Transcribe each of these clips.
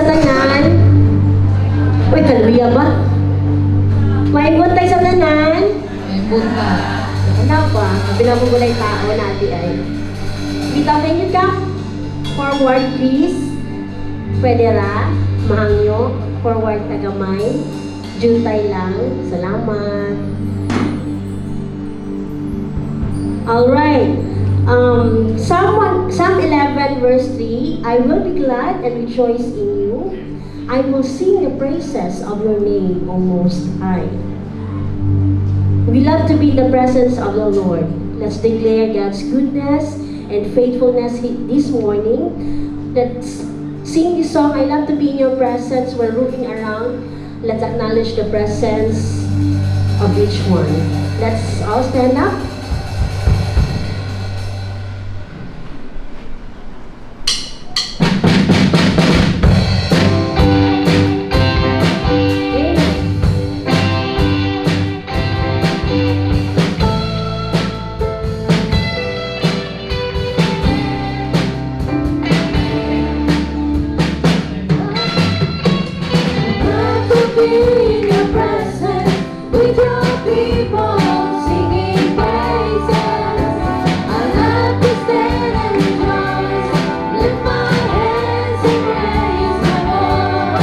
sa tanan. Uy, kaluya ba? Maibot tayo sa tanan. Maibot ka. Ano ba? Pinapugulay tao natin ay. Bitaw, can you come forward, please? Pwede ra. Mahangyo. Forward tagamay. Juntay lang. Salamat. Alright. Psalm 11 verse 3, I will be glad and rejoice in you. I will sing the praises of your name, O Most High. We love to be in the presence of the Lord. Let's declare God's goodness and faithfulness this morning. Let's sing this song, I love to be in your presence. We're looking around. Let's acknowledge the presence of each one. Let's all stand up. In your presence, with your people singing praises. I love to stand and rejoice, lift my hands and praise the Lord.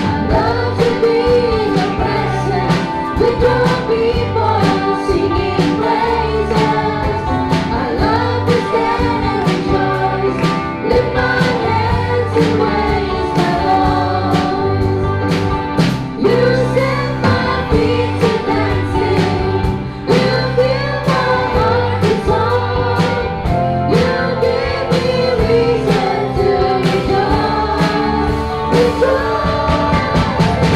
I love to be in your presence, with your people singing praises. I love to stand and rejoice, lift my hands and praise the Lord. You set my feet to dancing. You fill my heart with song. You give me reason to rejoice.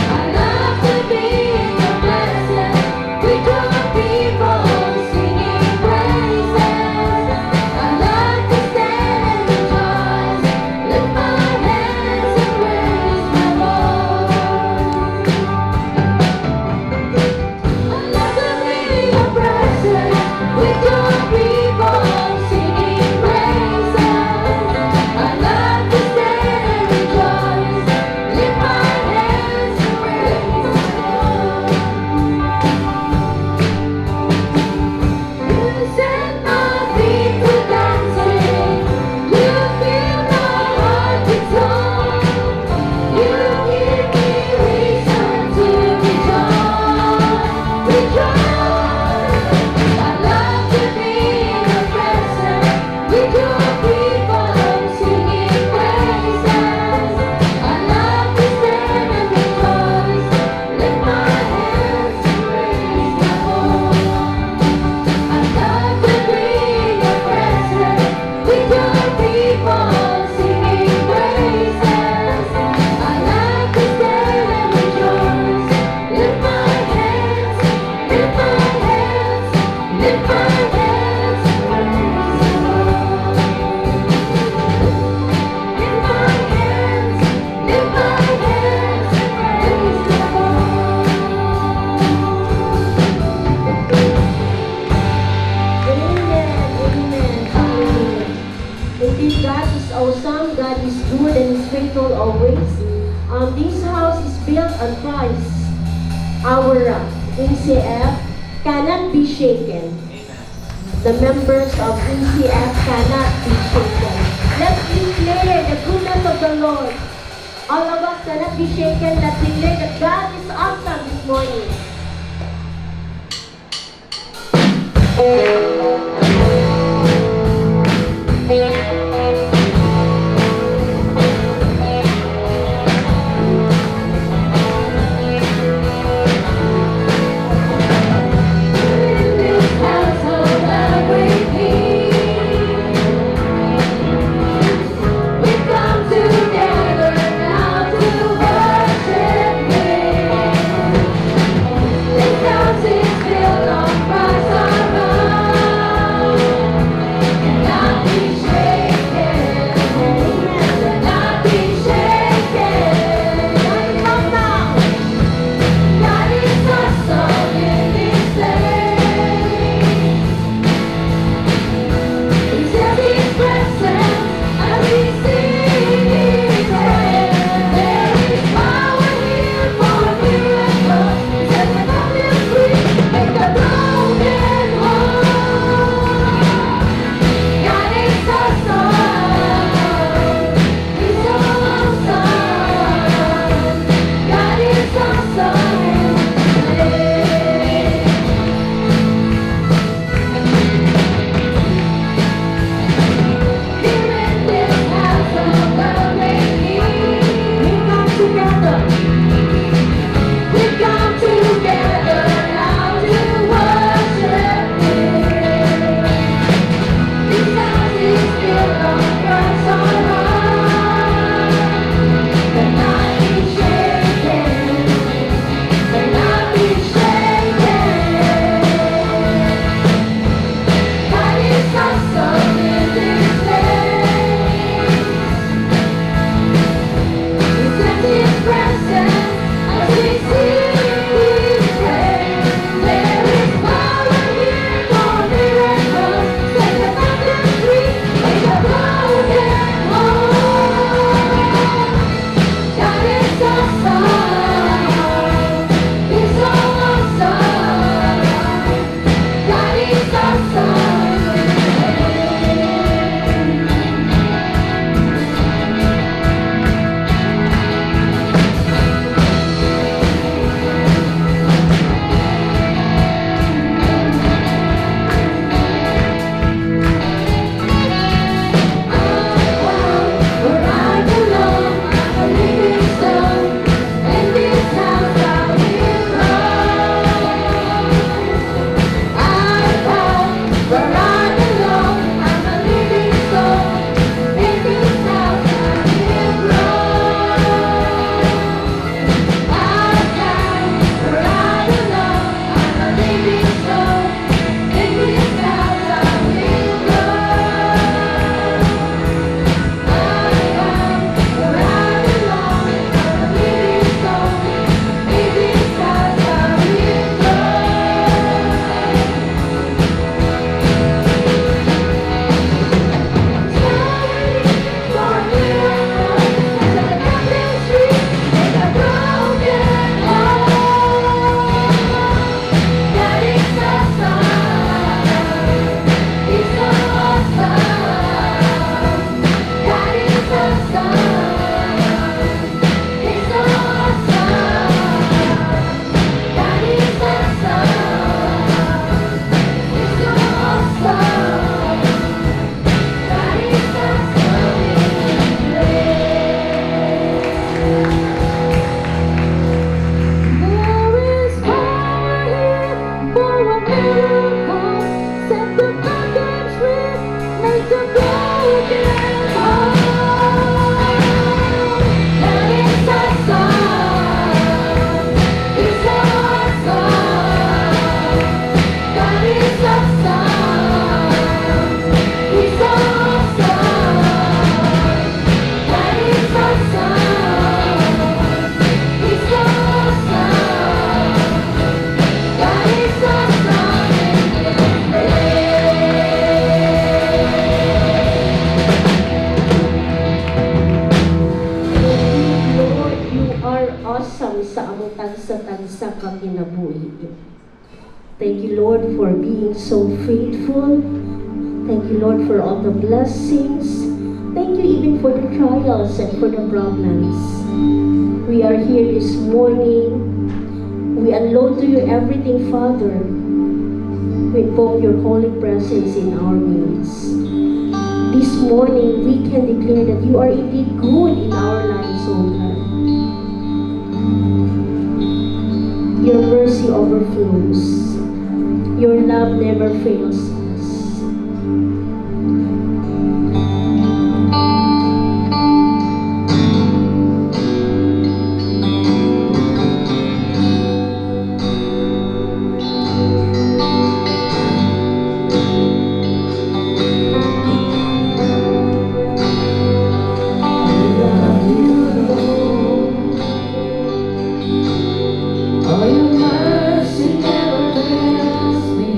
I love to be in your presence, with your people singing praises. I love to stand and rejoice, lift my hands and praise my Lord. I love to be in your presence, with your people singing praises. I love to stand and rejoice, lift my hands and praise the Lord. You set my feet to dancing. You fill my heart with song. You give me reason to rejoice. I love to be in your presence, with your people singing praises. I love to stand and rejoice, lift my hands and praise the Lord. I love to be in your presence, with your people singing praises. I love to stand and rejoice, lift my hands, lift my hands, lift my hands and praise the Lord. Lift my hands, lift my hands and praise the Lord. Amen. Amen. Hallelujah. Indeed, God is awesome. God is good and is faithful always. This house is built on Christ. Our rock, NCF, cannot be shaken. The members of NCF cannot be shaken. Let's declare the goodness of the Lord. All of us cannot be shaken. Let's declare that God is awesome this morning. In this household of great peace, we come together now to worship Him. This house is built on Christ our rock. awesome sa among tansa-tansa ka kinabuhi. Thank you, Lord, for being so faithful. Thank you, Lord, for all the blessings. Thank you even for the trials and for the problems. We are here this morning. We unload to you everything, Father. We invoke your holy presence in our midst. This morning, we can declare that you are indeed good in our lives, O God. Your mercy overflows. Your love never fails us. Oh, your mercy never fails me.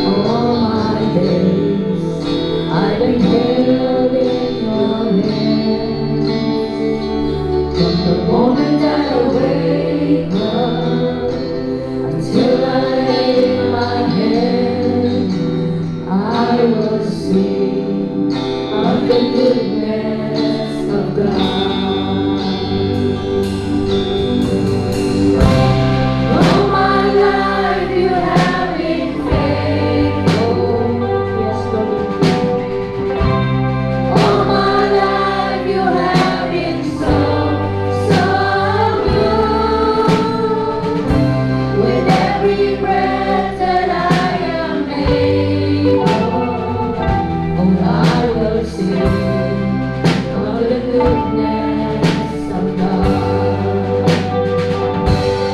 All my days I've been held in your hands. From the moment that I wake up until I lay my head, I will sing of the goodness of God. All my life you have been faithful. Yes, Lord. All my life you have been so, so good. With every breath that I am able, oh, I will sing of the goodness of God.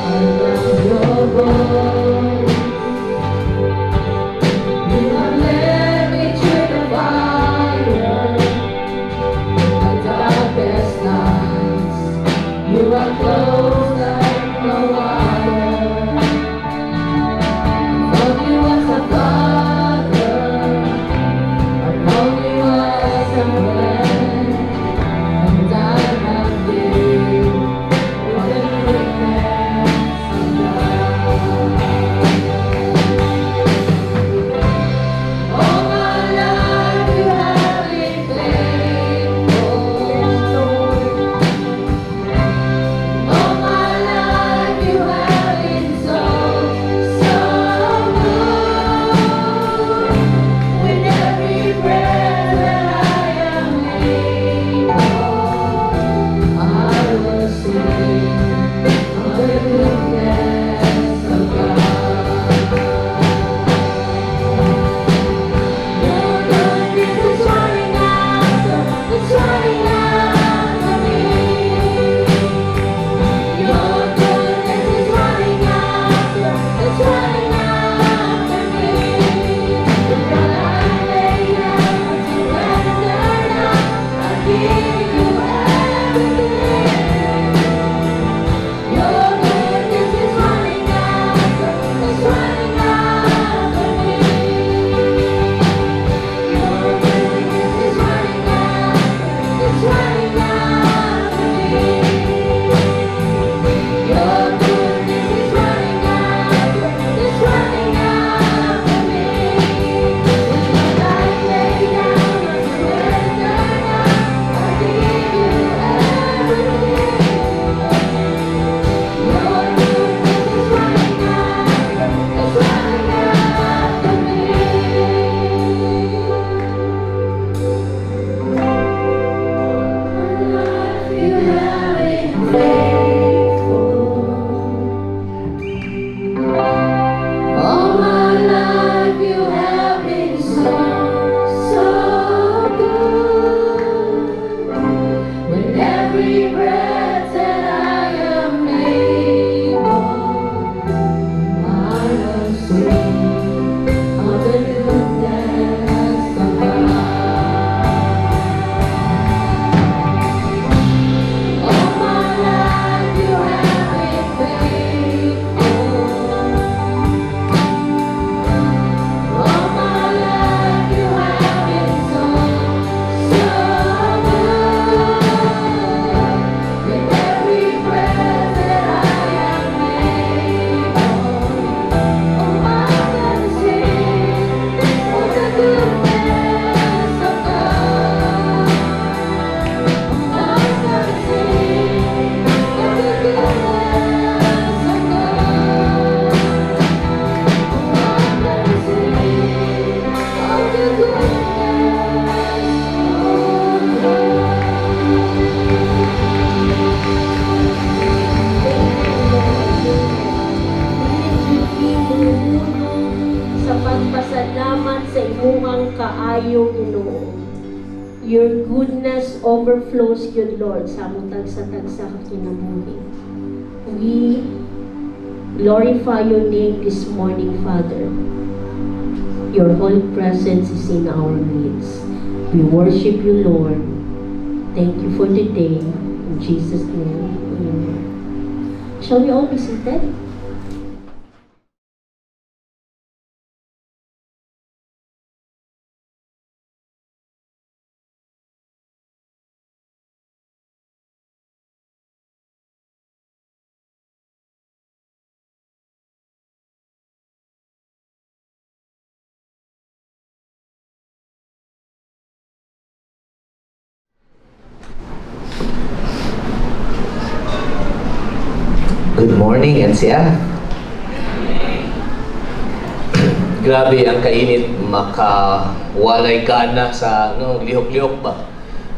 I love your voice. You have led me through the fire, the darkest nights. You are close like no other. Love you as a father. I love you as a friend, and I have you for the goodness of God. All my life you have been faithful. All my life you have been so, so good. With every breath that I am able, I will sing of the goodness of God. Your goodness is running after, it's running after me. Your goodness is running after, it's running after me. When I lay down to surrender now, I give you everything. Your goodness is running after, it's running after me. Your goodness is running after, it's running after me. Your goodness is running after, it's running after me. When my life lay down, I surrender now, I give you everything. Your goodness is running after, it's running after me. You have been faithful. All my life you have been so, so good. With every breath that I am able, I will sing of the goodness of God. All my life you have been faithful. All my life you have been so, so good. goodness overflows, good Lord, sa among tagsa-tagsa ka kinabuhi. We glorify your name this morning, Father. Your holy presence is in our midst. We worship you, Lord. Thank you for today. In Jesus' name, amen. Shall we all be seated? Good morning, NCF. Grabe ang kainit, makawalay gana sa lihok-lihok ba.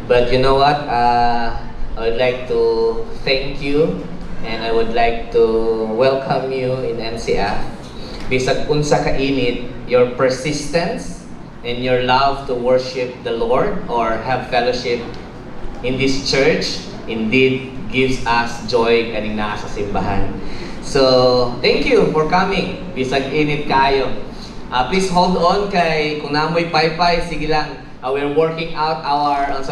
But you know what? I would like to thank you and I would like to welcome you in NCF. Bisag unsa kainit, your persistence and your love to worship the Lord or have fellowship in this church indeed gives us joy kaning naa sa simbahan. So, thank you for coming. Bisag init kayo. Please hold on kay kung namoy paypay, sige lang. We're working out our ang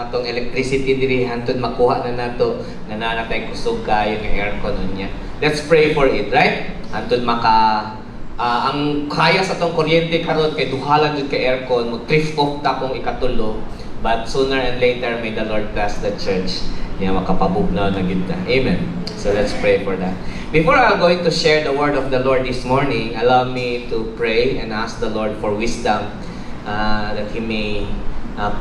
atong electricity diri hantud makuha na nato na nanatay kusog kayo ng aircon niya. Let's pray for it, right? Hantud ang kaya sa tong kuryente karon kay duhalan jud kay aircon mo thrift off ta kung ikatulo. But sooner and later, may the Lord bless the church. Makapabugnaw na gid ta. Amen. So let's pray for that. Before I'm going to share the word of the Lord this morning, allow me to pray and ask the Lord for wisdom that He may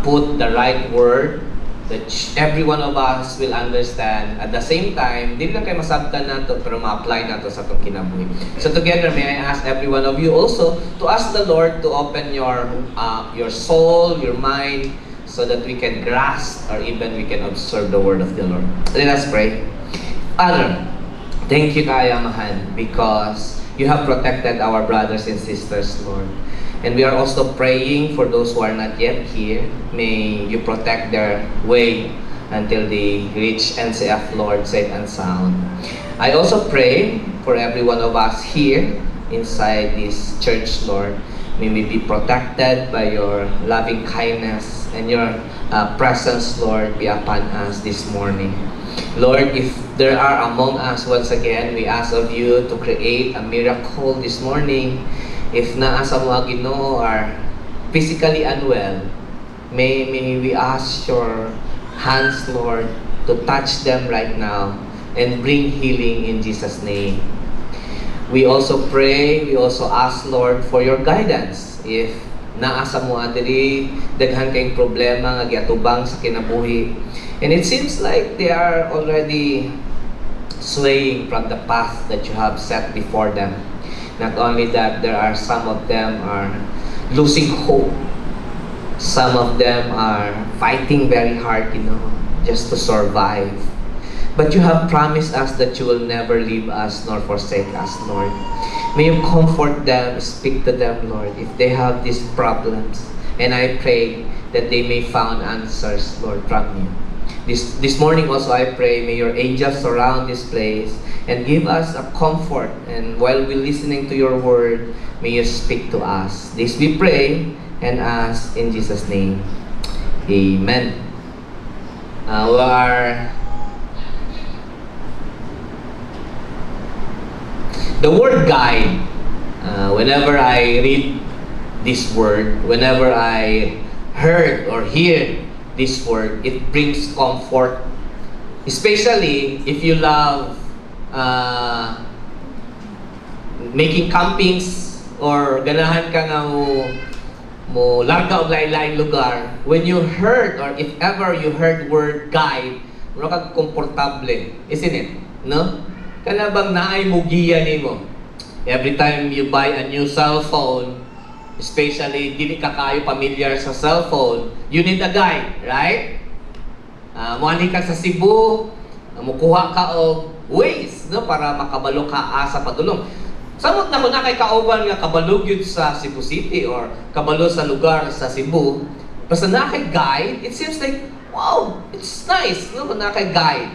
put the right word that every one of us will understand. At the same time, di lang kayo masabtan nato pero ma-apply nato sa itong kinabuhi. So together, may I ask every one of you also to ask the Lord to open your soul, your mind, so that we can grasp or even we can observe the word of the Lord. Let us pray. Father, thank you kaya Amahan because you have protected our brothers and sisters, Lord. And we are also praying for those who are not yet here. May you protect their way until they reach NCF, Lord, safe and sound. I also pray for every one of us here inside this church, Lord. May we be protected by your loving kindness and your presence, Lord, be upon us this morning. Lord, if there are among us, once again, we ask of you to create a miracle this morning. If naa sa mga Ginoo are physically unwell, may we ask your hands, Lord, to touch them right now and bring healing in Jesus' name. We also pray, we also ask, Lord, for your guidance. If naa sa mga diri, daghan kayong problema nga giatubang sa kinabuhi. And it seems like they are already swaying from the path that you have set before them. Not only that, there are some of them are losing hope. Some of them are fighting very hard, just to survive. But you have promised us that you will never leave us nor forsake us, Lord. May you comfort them, speak to them, Lord, if they have these problems. And I pray that they may find answers, Lord, from you. This morning also I pray, may your angels surround this place and give us a comfort. And while we're listening to your word, may you speak to us. This we pray and ask in Jesus' name. Amen. The word guide, whenever I read this word, whenever I heard or hear this word, it brings comfort. Especially if you love making campings or ganahan ka nga mo larga og lain-lain lugar. When you heard or if ever you heard word guide, mura kag komportable, isn't it? No? Kana bang naay mo giya nimo? Every time you buy a new cell phone, especially dili ka kayo familiar sa cellphone, you need a guide, right? Muani ka sa Cebu, mukuha ka og Waze, no, para makabalo ka sa padulong. Samot na kay kauban nga kabalo gyud sa Cebu City or kabalo sa lugar sa Cebu, Basta na kay guide, it seems like, wow, it's nice, no? Na kay guide.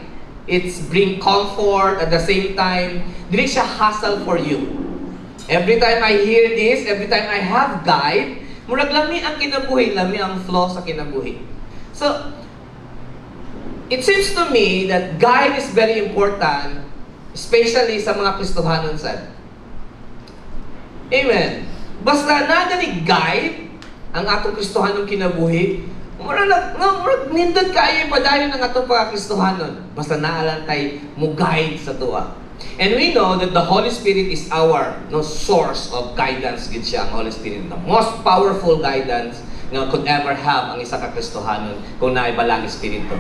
It's bring comfort at the same time, dili siya hassle for you. Every time I hear this, every time I have guide, murag lami ang kinabuhi, lami ang flow sa kinabuhi. So, it seems to me that guide is very important, especially sa mga Kristohanon sad. Amen. Basta na ni guide ang atong Kristohanon kinabuhi, murag nindot kayo padayon ang atong pagka-Kristohanon. Basta naalantay mo guide sa tuwa. And we know that the Holy Spirit is our source of guidance gid siya, ang Holy Spirit, the most powerful guidance nga could ever have ang isa ka Kristohanon kung naay balang espiritu.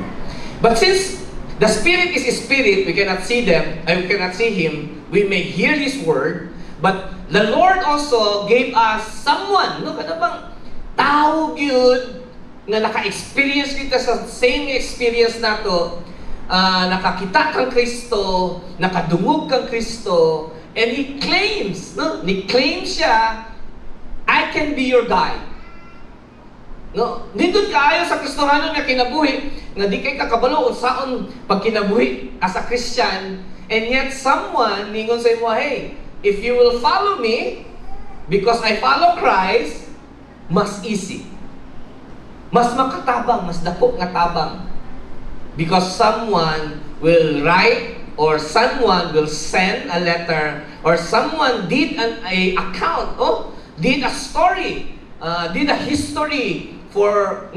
But since the Spirit is a spirit, we cannot see them, we cannot see Him, we may hear His word, but the Lord also gave us someone, no, kada bang tao gyud nga naka-experience kita sa same experience nato, nakakita kang Kristo, nakadungog kang Kristo, and He claims, no? Ni claim siya, I can be your guide. No, nindot kaayo sa Kristohanon nga kinabuhi, nga di kay kakabalo unsaon pag kinabuhi as a Christian, and yet someone ningon sa imo, hey, if you will follow me, because I follow Christ, mas easy. Mas makatabang, mas dako nga tabang. Because someone will write, or someone will send a letter, or someone did an account, did a story, did a history for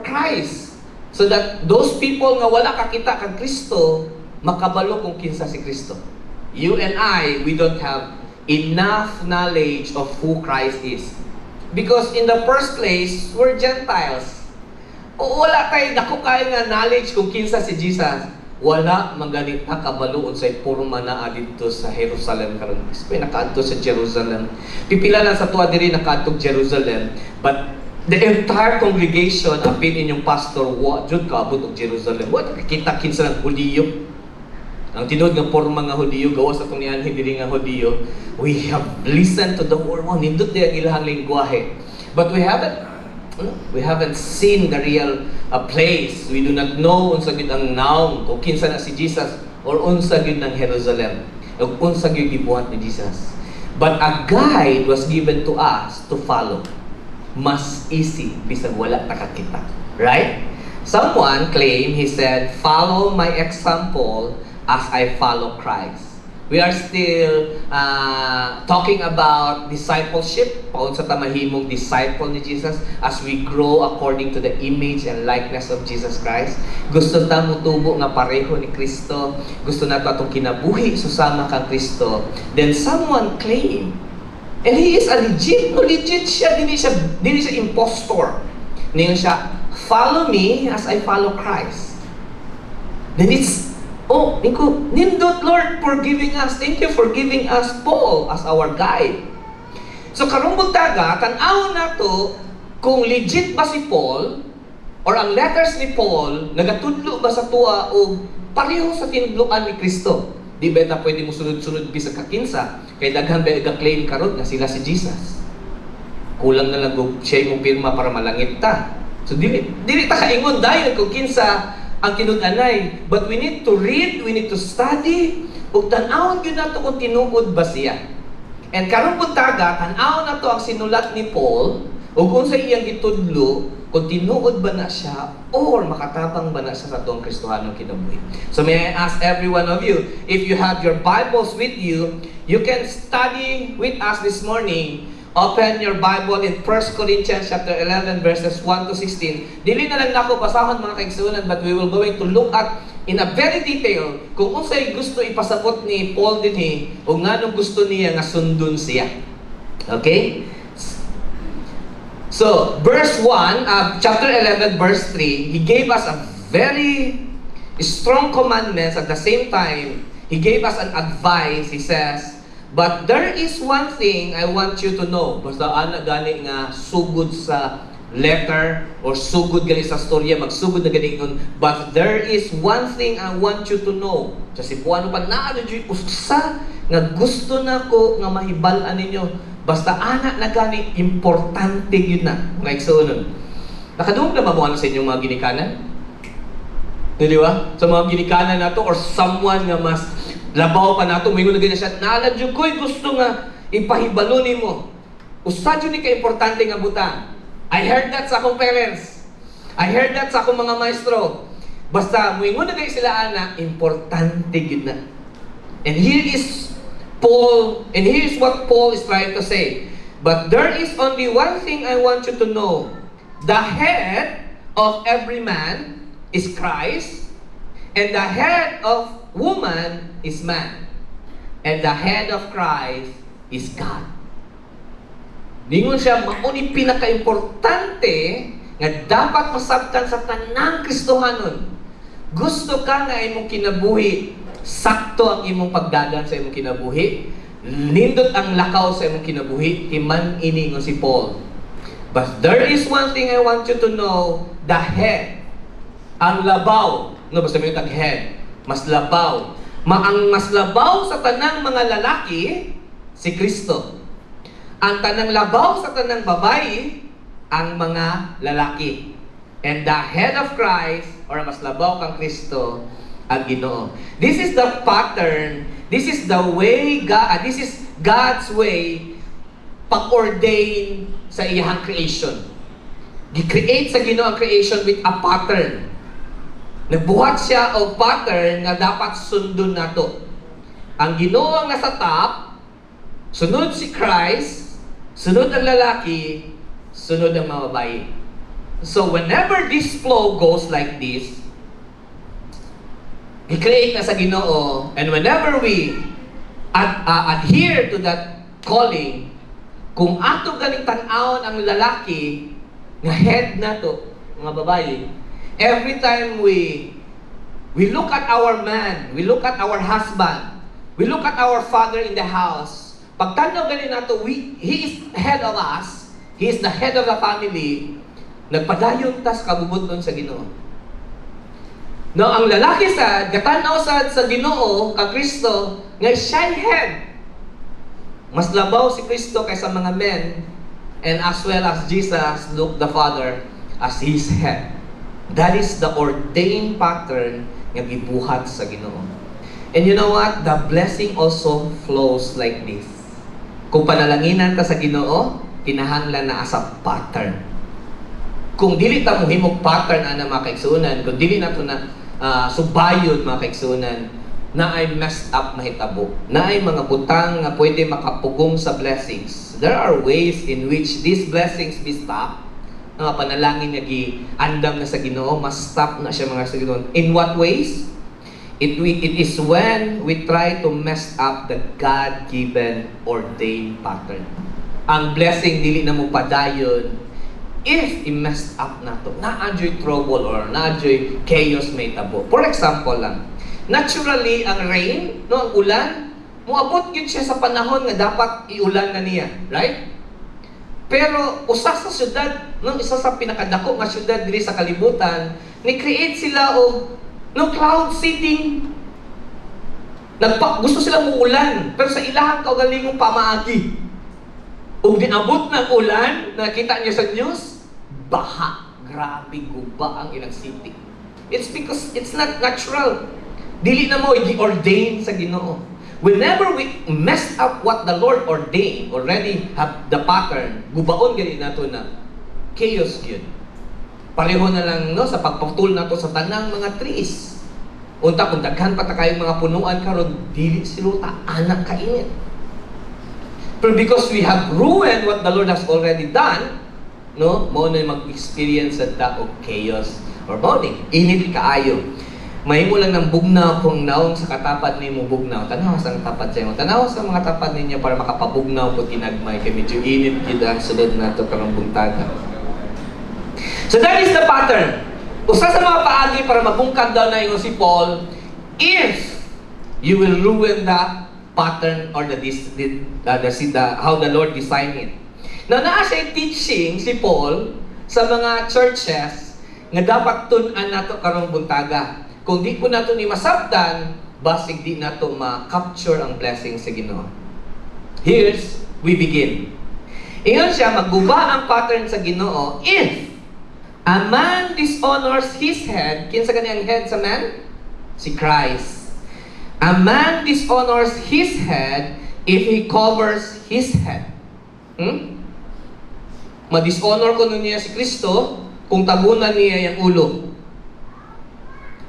Christ, so that those people nga wala kakita kang Kristo, makabalo kung kinsa si Kristo. You and I, we don't have enough knowledge of who Christ is. Because in the first place, we're Gentiles. O wala tayo dako kayo nga knowledge kung kinsa si Jesus. Wala manganit na kabalo unsay puro manaa dito sa Jerusalem karon. May nakaadto sa Jerusalem. Pipila lang sa tuwa diri nakaadtog Jerusalem, but the entire congregation apil inyong pastor wa jud kaabot og Jerusalem. Wa nakita kinsa ng Hudiyo. Ang tinud nga por mga Hudiyo gawas atong nianhin diri nga Hudiyo, we have listened to the word, nindot di ang ilahang lengguwahe. But we haven't seen the real place. We do not know unsa gyud ang naong kung kinsa na si Jesus, or unsa gyud ng Jerusalem, ug unsa gyud gibuhat ni Jesus. But a guide was given to us to follow. Mas easy bisag wala ta kakita, right? Someone claimed, he said, follow my example as I follow Christ. We are still talking about discipleship, paun sa tamahimong disciple ni Jesus, as we grow according to the image and likeness of Jesus Christ. Gusto ta mutubo nga pareho ni Kristo. Gusto nato atong kinabuhi susama kang Kristo. Then someone claimed, and he is a legit siya, dili siya impostor. Niyon siya, follow me as I follow Christ. Then it's, nindot Lord for giving us, thank you for giving us Paul as our guide. So karong buntaga, tan-aw nato kung legit ba si Paul, or ang letters ni Paul, nagatudlo ba sa tuwa o pareho sa tinudloan ni Kristo. Di ba na pwede mo sunod-sunod bisag kakinsa, kay daghan ba i-claim karon nga sila si Jesus. Kulang na lang siya mo pirma para malangit ta. So dili ta kaingon dayon kung kinsa ang tinud-anay. But we need to read, we need to study, ug tan-awon gyud nato kung tinuod ba siya. And karong buntaga, tan-awon nato ang sinulat ni Paul, ug kung sa iyang gitudlo, kung tinuod ba na siya, or makatabang ba na siya sa tuong Kristohanong kinabuhi. So may I ask every one of you, if you have your Bibles with you, you can study with us this morning. Open your Bible in 1 Corinthians chapter 11 verses 1 to 16. Dili na lang nako basahon mga kaigsunan, but we will going to look at in a very detail kung unsay gusto ipasabot ni Paul dinhi o nganong gusto niya nga sundon siya. Okay? So, verse 1, chapter 11 verse 3, he gave us a very strong commandments. At the same time, he gave us an advice. He says, but there is one thing I want you to know. Basta ana gani nga sugod sa letter or sugod gani sa storya, magsugod na gani nun. But there is one thing I want you to know. Kasi po ano pa naano dyan usa nga gusto na ko nga mahibal-an ninyo. Basta ana na gani importante yun na. Like so nun. Nakadungog na mamuha sa inyong mga ginikanan? Di ba? Sa mga ginikanan nato or someone nga mas labaw pa nato, may na ganyan siya, naaladyo ko'y gusto nga ipahibalo ni mo. Usad yun ni ka-importante nga butang. I heard that sa akong parents. I heard that sa akong mga maestro. Basta, muingon na kayo sila na, importante yun na. And here is what Paul is trying to say. But there is only one thing I want you to know. The head of every man is Christ, and the head of woman is man, and the head of Christ is God. Ningon siya, mauni pinaka-importante nga dapat masabtan sa tanang Kristohanon. Gusto ka nga imong kinabuhi, sakto ang imong pagdagan sa imong kinabuhi, nindot ang lakaw sa imong kinabuhi, timan iningon si Paul. But there is one thing I want you to know, the head, ang labaw, no, basta may tag head, mas labaw. Ang mas labaw sa tanang mga lalaki, si Kristo. Ang tanang labaw sa tanang babae, ang mga lalaki. And the head of Christ, or mas labaw kang Kristo, ang Ginoo. This is the pattern, this is the way God, this is God's way pag-ordain sa iyang creation. Gi-create sa Ginoo ang creation with a pattern. Nagbuhat siya og pattern nga dapat sundon nato. Ang Ginoo ang nasa top, sunod si Christ, sunod ang lalaki, sunod ang mga babae. So whenever this flow goes like this, i-create na sa Ginoo, and whenever we adhere to that calling, kung ato ganing tan-awon ang lalaki nga head nato, mga babae, every time we look at our man, we look at our husband, we look at our father in the house, pagtanaw ganin nato, he is head of us, he is the head of the family, nagpadayon tas kabubuton sa Ginoo. No, ang lalaki sad, gatanaw sad sa Ginoo, ka Kristo, nga siya head. Mas labaw si Kristo kaysa mga men, and as well as Jesus look the Father as His head. That is the ordained pattern nga gibuhat sa Ginoo. And you know what? The blessing also flows like this. Kung panalanginan ka sa Ginoo, kinahanglan na asa pattern. Kung dili ta mo himog pattern ana mga kaigsunan, kung dili nato na subayod mga kaigsunan, na ay messed up mahitabo, na ay mga butang nga pwede makapugong sa blessings. There are ways in which these blessings be stopped. Mga panalangin nga giandam na sa Ginoo, mas stop na siya mga sa Ginoo. In what ways? It is when we try to mess up the God-given ordained pattern. Ang blessing dili na mo padayon if i-messed up na to. Na-adjoy trouble or na-adjoy chaos may tabo. For example lang, naturally, ang rain, no, ang ulan, muabot yun siya sa panahon nga dapat iulan na niya. Right? Pero, usa sa syudad, no, isa sa pinakadako nga syudad diri sa kalibutan, ni-create sila og no, cloud seeding. Gusto sila mo ulan, pero sa ilahang kaugalingong pamaagi. Ug dinabot ng ulan, nakita niyo sa news, baha. Grabe, guba ang ilang city. It's because it's not natural. Dili na mo i-ordain sa Ginoo. Whenever we mess up what the Lord ordained, already have the pattern, gubaon gani nato na chaos yun. Pareho na lang no sa pagputol nato sa tanang mga trees. Unta kung daghan pa ta kayong mga punuan karon dili siluta anak kainit. But because we have ruined what the Lord has already done, no, mo na mag-experience sa og chaos or morning. Init kaayo. Mahimo lang ng bugnaw kung naong sa katapat ni mo bugnaw. Tanaw sa tapat sa imo. Tanaw sa mga tapat ninyo para makapabugnaw pag ginagmay kay medyo init gid ang sulod nato karong buntaga. So that is the pattern. Usa sa mga paagi para mabungkag daw na ingon si Paul, if you will ruin the pattern or how the Lord designed it. Now, naa siya teaching si Paul sa mga churches nga dapat tun-an nato karong buntaga. Kung di po nato ni masabtan, basig di nato ma-capture ang blessing sa Ginoo. Here's we begin. Ingon siya, magguba ang pattern sa Ginoo if A man dishonors his head. Kinsa kaniyang head sa man? Si Christ. A man dishonors his head if he covers his head. Ma-dishonor ko nun niya si Kristo kung tabunan niya yung ulo.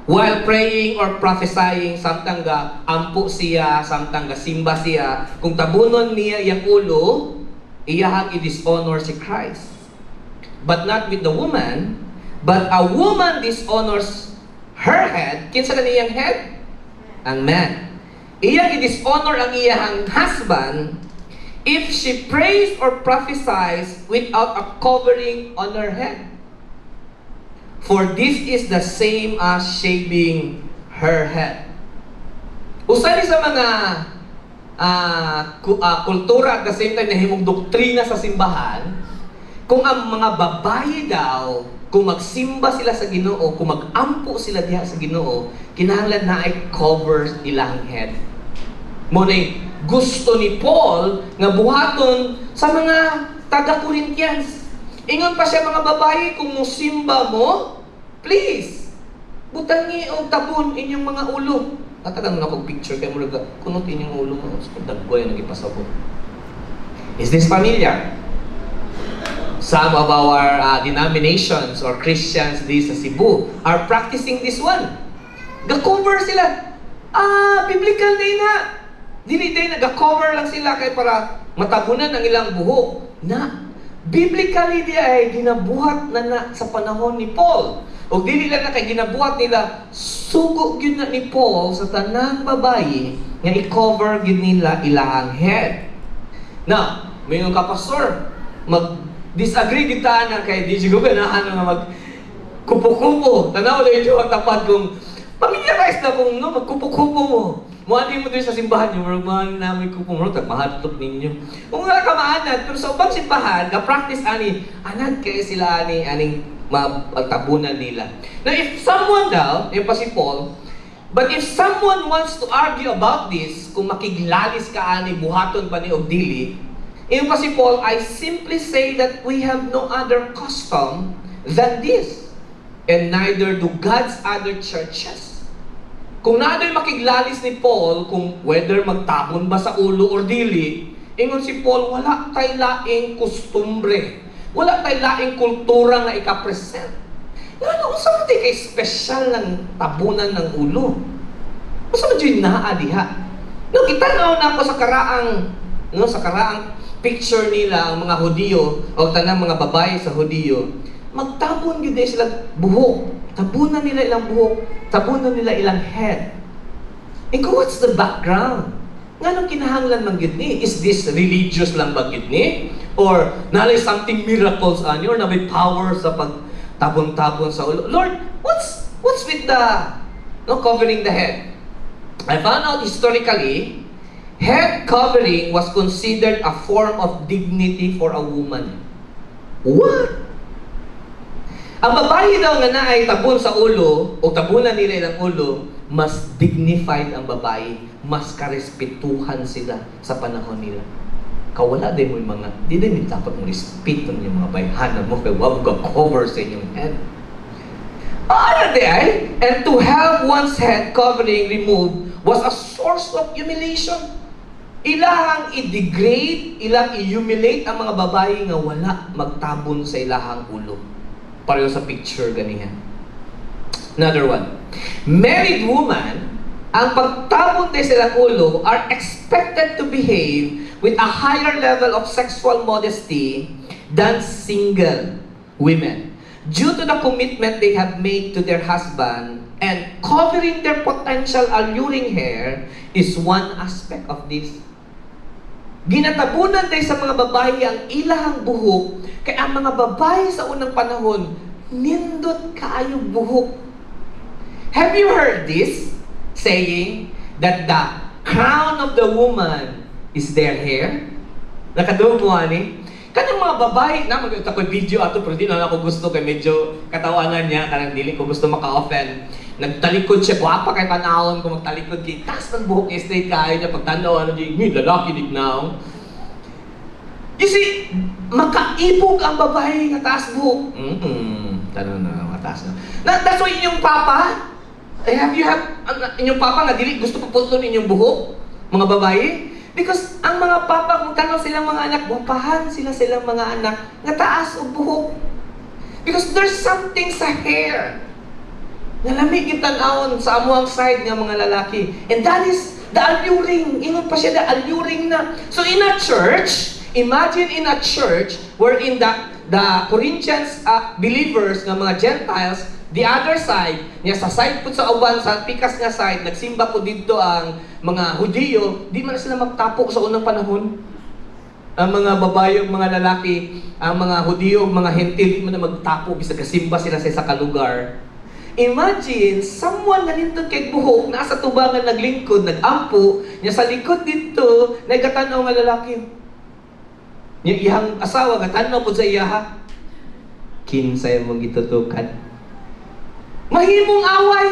While praying or prophesying, samtang ga ampo siya, samtang ga simba siya, kung tabunan niya yung ulo, iyahang i-dishonor si Christ. But not with the woman, but a woman dishonors her head. Kinsa kaniyang head? Ang man. Iyang i-dishonor ang iyahang husband if she prays or prophesies without a covering on her head. For this is the same as shaving her head. Usa ni sa mga kultura at the same time na himong doktrina sa simbahan, kung ang mga babae daw, kung magsimba sila sa Ginoo, kung magampo sila diha sa Ginoo, kinahanglan na ay cover ilang head. Munay gusto ni Paul nga buhaton sa mga taga-Corinthians. Ingon pa siya, mga babae, kung musimba mo, please, butangi o tabon inyong mga ulo. Katagang na kong picture kayo mo rin, kunot inyong ulo mo, sa dagway ang nagipasabot. Is this familiar? Some of our denominations or Christians di sa Cebu are practicing this one. Ga-cover sila. Biblical day na. Dili day na, ga-cover lang sila kay para matabunan ang ilang buhok. Na, biblically di ay ginabuhat na sa panahon ni Paul. O dili lang na kay ginabuhat nila, sugo yun na ni Paul sa tanang babae nga i-cover yun nila ilang head. Now, may yung kapastor, mag-disagree kita na kay DJ ko ganahan nga mag-kupo-kupo. Tanaw na yung tapat kong pamilyarize na kung no, magkupo-kupo mo. Muani mo din sa simbahan nyo, marumang namin kupo mo, mahatlop ninyo. Kung nga kamaanan, pero sa ubang simbahan, na-practice ani, anad kayo sila aning matabunan nila. Now, if someone daw, yung pa si Paul, but if someone wants to argue about this, kung makiglalis ka ani, buhaton pa ni Ogdili, yung pa si Paul, I simply say that we have no other custom than this, and neither do God's other churches. Kung naadoy makiglalis ni Paul, kung whether magtabon ba sa ulo or dili, ingon si Paul, wala tay laing kustumbre. Wala tay laing kultura nga ikapresent. Nga unsa man kay special ng tabunan ng ulo? Unsa man dyan naa diha? No, kita na ako sa karaang picture nila ang mga Hudiyo o tanang mga babae sa Hudiyo. Magtabon gyud sila buhok. Tabunan nila ilang buhok, tabunan nila ilang head. And what's the background? Nga kinahanglan man gyud ni? Is this religious lang ba gyud ni? Or nalay something miracles ani or na may power sa pagtabon-tabon sa ulo? Lord, what's with the covering the head? I found out historically, head covering was considered a form of dignity for a woman. What? Ang babae daw nga naay tabon sa ulo o tabunan nila ilang ulo, mas dignified ang babae, mas karespetuhan sila sa panahon nila. Kawala din mo yung mga, di din dapat mo respeto yung mga bayhanan mo kaya wag ka cover sa inyong head. Ano di ay? And to have one's head covering removed was a source of humiliation. Ilahang i-degrade, ilang i-humiliate ang mga babae nga wala magtabon sa ilahang ulo. Pareho sa picture ganihan. Another one. Married woman, ang pagtabon tayo sa ilang ulo are expected to behave with a higher level of sexual modesty than single women. Due to the commitment they have made to their husband and covering their potential alluring hair is one aspect of this. Ginatabunan tayo sa mga babae ang ilahang buhok, kaya ang mga babae sa unang panahon, nindot kaayo buhok. Have you heard this? Saying that the crown of the woman is their hair? Nakadoon mo, ani? Kanang mga babae, na mag-ita ko video ato, pero di na ako gusto, kay medyo katawanan niya, kanang dili ko gusto maka-offend. Nagtalikod siya, guwapa kay panahon kung magtalikod kay taas ng buhok niya, straight kayo niya, pagtanaw, ano niya, lalaki dig now. You see, makaibog ang babae nga taas buhok. Tanong na mataas na. That's why inyong papa, inyong papa nga dili gusto paputlon inyong buhok, mga babae? Because ang mga papa, kung tanong silang mga anak, wapahan silang mga anak, nga taas o buhok. Because there's something sa hair na lamig itanawon sa amuang side ng mga lalaki. And that is the alluring. Ingon pa siya, the alluring na. So in a church, imagine in a church wherein the Corinthians believers ng mga Gentiles, the other side, niya sa side po sa uban, sa pikas nga side, nagsimba po dito ang mga Hudiyo, di man na sila magtapo sa unang panahon. Ang mga babae, mga lalaki, ang mga Hudiyo, mga Hentil, di man na magtapo, bisag kasimba sila sa isa ka lugar. Imagine, someone na nito kay buhok, nasa tubangan naglingkod, nagampo, niya sa likod dito, nagkatanaw nga lalaki. Niya iyang asawa, gatanaw po sa iyaha. Kinsay mong gitutukan. Mahimong away.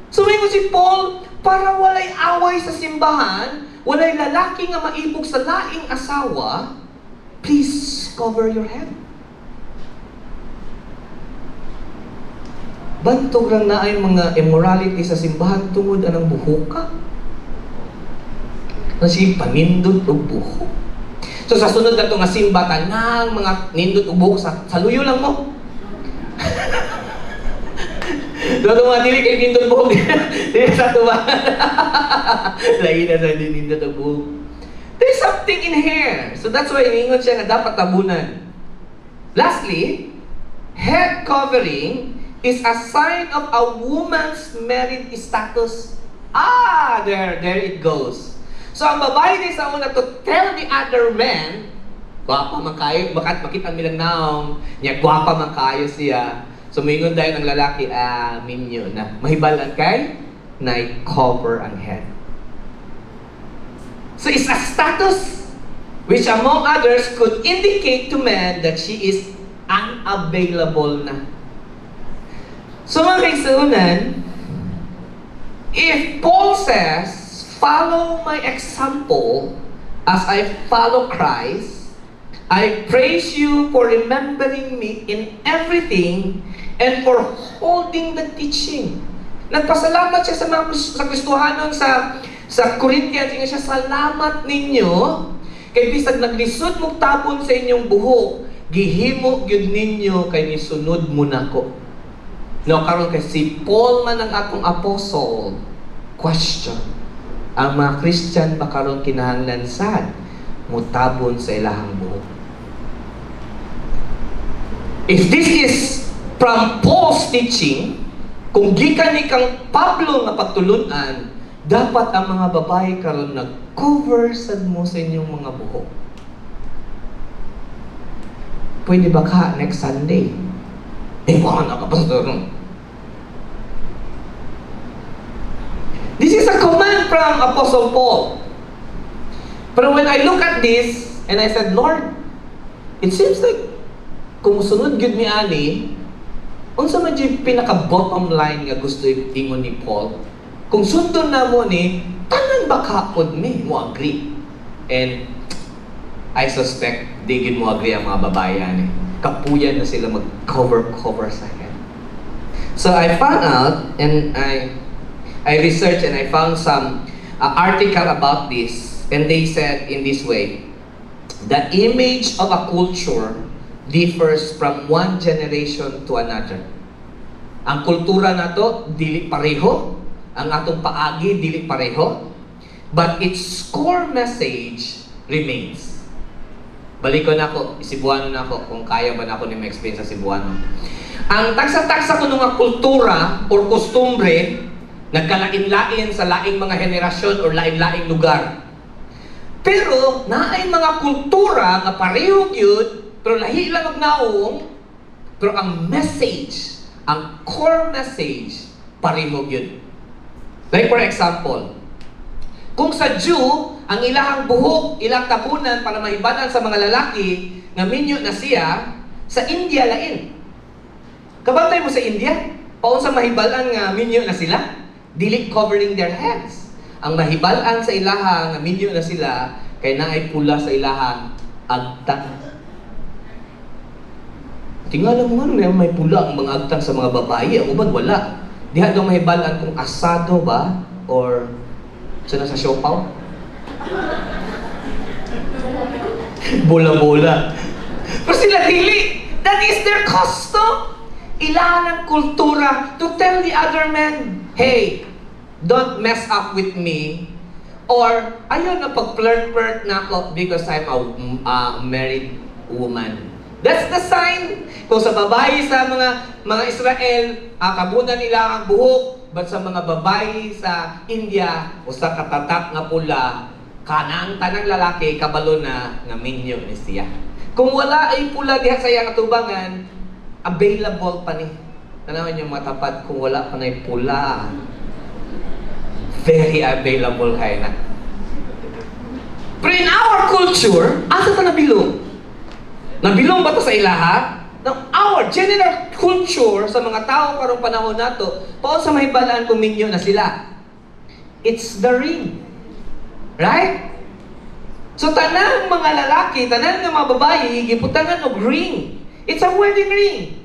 Sumingo si Paul, para walay away sa simbahan, walay lalaki nga maibog sa laing asawa, please cover your head. Bantog lang na ay mga immorality sa simbahan tungod anang buhok ka. Kasi panindot o buhok. So sa sunod na ito nga simba, tanang mga nindot o buhok sa luyo lang mo. Doon mga dili kay nindot buhok. Dili sa tuwa. Lagi na sa nindot o buhok. There's something in hair. So that's why iningon siya nga dapat tabunan. Lastly, head covering is a sign of a woman's merit status. There it goes. So ang babae din sa una to tell the other men, gwapa man kayo, bakat makita nilang naong, niya gwapa man kayo siya. So mingon dahil ng lalaki, minyo na. Mahibalan kay, na i-cover ang head. So it's a status which among others could indicate to men that she is unavailable na. So mga kaigsunan, if Paul says, follow my example as I follow Christ, I praise you for remembering me in everything and for holding the teaching. Nagpasalamat siya sa Kristohanon sa Corinthians, nga siya, salamat ninyo, kay bisag naglisod mong tabon sa inyong buhok, gihimo gyud ninyo kay nisunod mo nako. No, karon kay si Paul man ang atong apostle, question, ang mga Christian ba karon kinahanglan sad mutabon sa ilahang buhok? If this is from Paul's teaching, kung gikan ni kang Pablo nga pagtulunan, dapat ang mga babae karon nag-cover sad mo sa inyong mga buhok. Pwede ba ka next Sunday? Baka na ka, pastor. This is a command from Apostle Paul. But when I look at this, and I said, Lord, it seems like kung sunod gyud ni ani, unsa man yung pinaka-bottom line nga gusto ingon ni Paul? Kung sundon na mo ni, tanan ba kapod ni mo agree? And I suspect di gyud mo agree ang mga babae ani. Kapuyan na sila mag-cover sa head. So I found out, and I researched and I found some article about this, and they said in this way, the image of a culture differs from one generation to another. Ang kultura na to, dili pareho. Ang atong paagi, dili pareho. But its core message remains. Balikon ako, Cebuano na ako, kung kaya ba na ako ni ma-explain sa Cebuano. Ang taksa-taksa ko nga kultura or kostumbre, nagkalain-lain sa laing mga henerasyon or lain-laing lugar. Pero, naay mga kultura nga pareho yun, pero lahi lang magnaong, pero ang message, ang core message, pareho yun. Like for example, kung sa Jew, ang ilahang buhok, ilang tabunan para mahibanan sa mga lalaki nga minyo na siya, sa India lain. Kabantay mo sa India, paun sa mahibalan nga minyo na sila, dili covering their heads. Ang mahibalan sa ilahang nga minyo na sila, kay naay pula sa ilahang agtang. Tingala mo nga, may pula ang mga agtang sa mga babae. Ang uban, wala. Diha daw mahibalaan kung asado ba? Or, saan sa siopaw? Bola-bola. Pero sila dili. That is their custom. Ilan ang kultura to tell the other men, hey, don't mess up with me. Or, ayaw na pag-flirt-flirt na ako because I'm a married woman. That's the sign. Kung sa babae sa mga Israel, kabunan nila ang buhok. But sa mga babae sa India, usa katatak nga pula, kanang tanang lalaki, kabalo na nga minyo ni siya. Kung wala ay pula diha sa iyang atubangan, available pa ni. Tanawan yung matapat kung wala pa na pula. Very available kayo na. Pero in our culture, asa ta nabilong? Nabilong ba ito sa ilaha? Now, our general culture sa mga tao karong panahon nato, paon sa mahibalaan kung minyo na sila? It's the ring. Right? So, tanang mga lalaki, tanang mga babae, giputangan og ring. It's a wedding ring.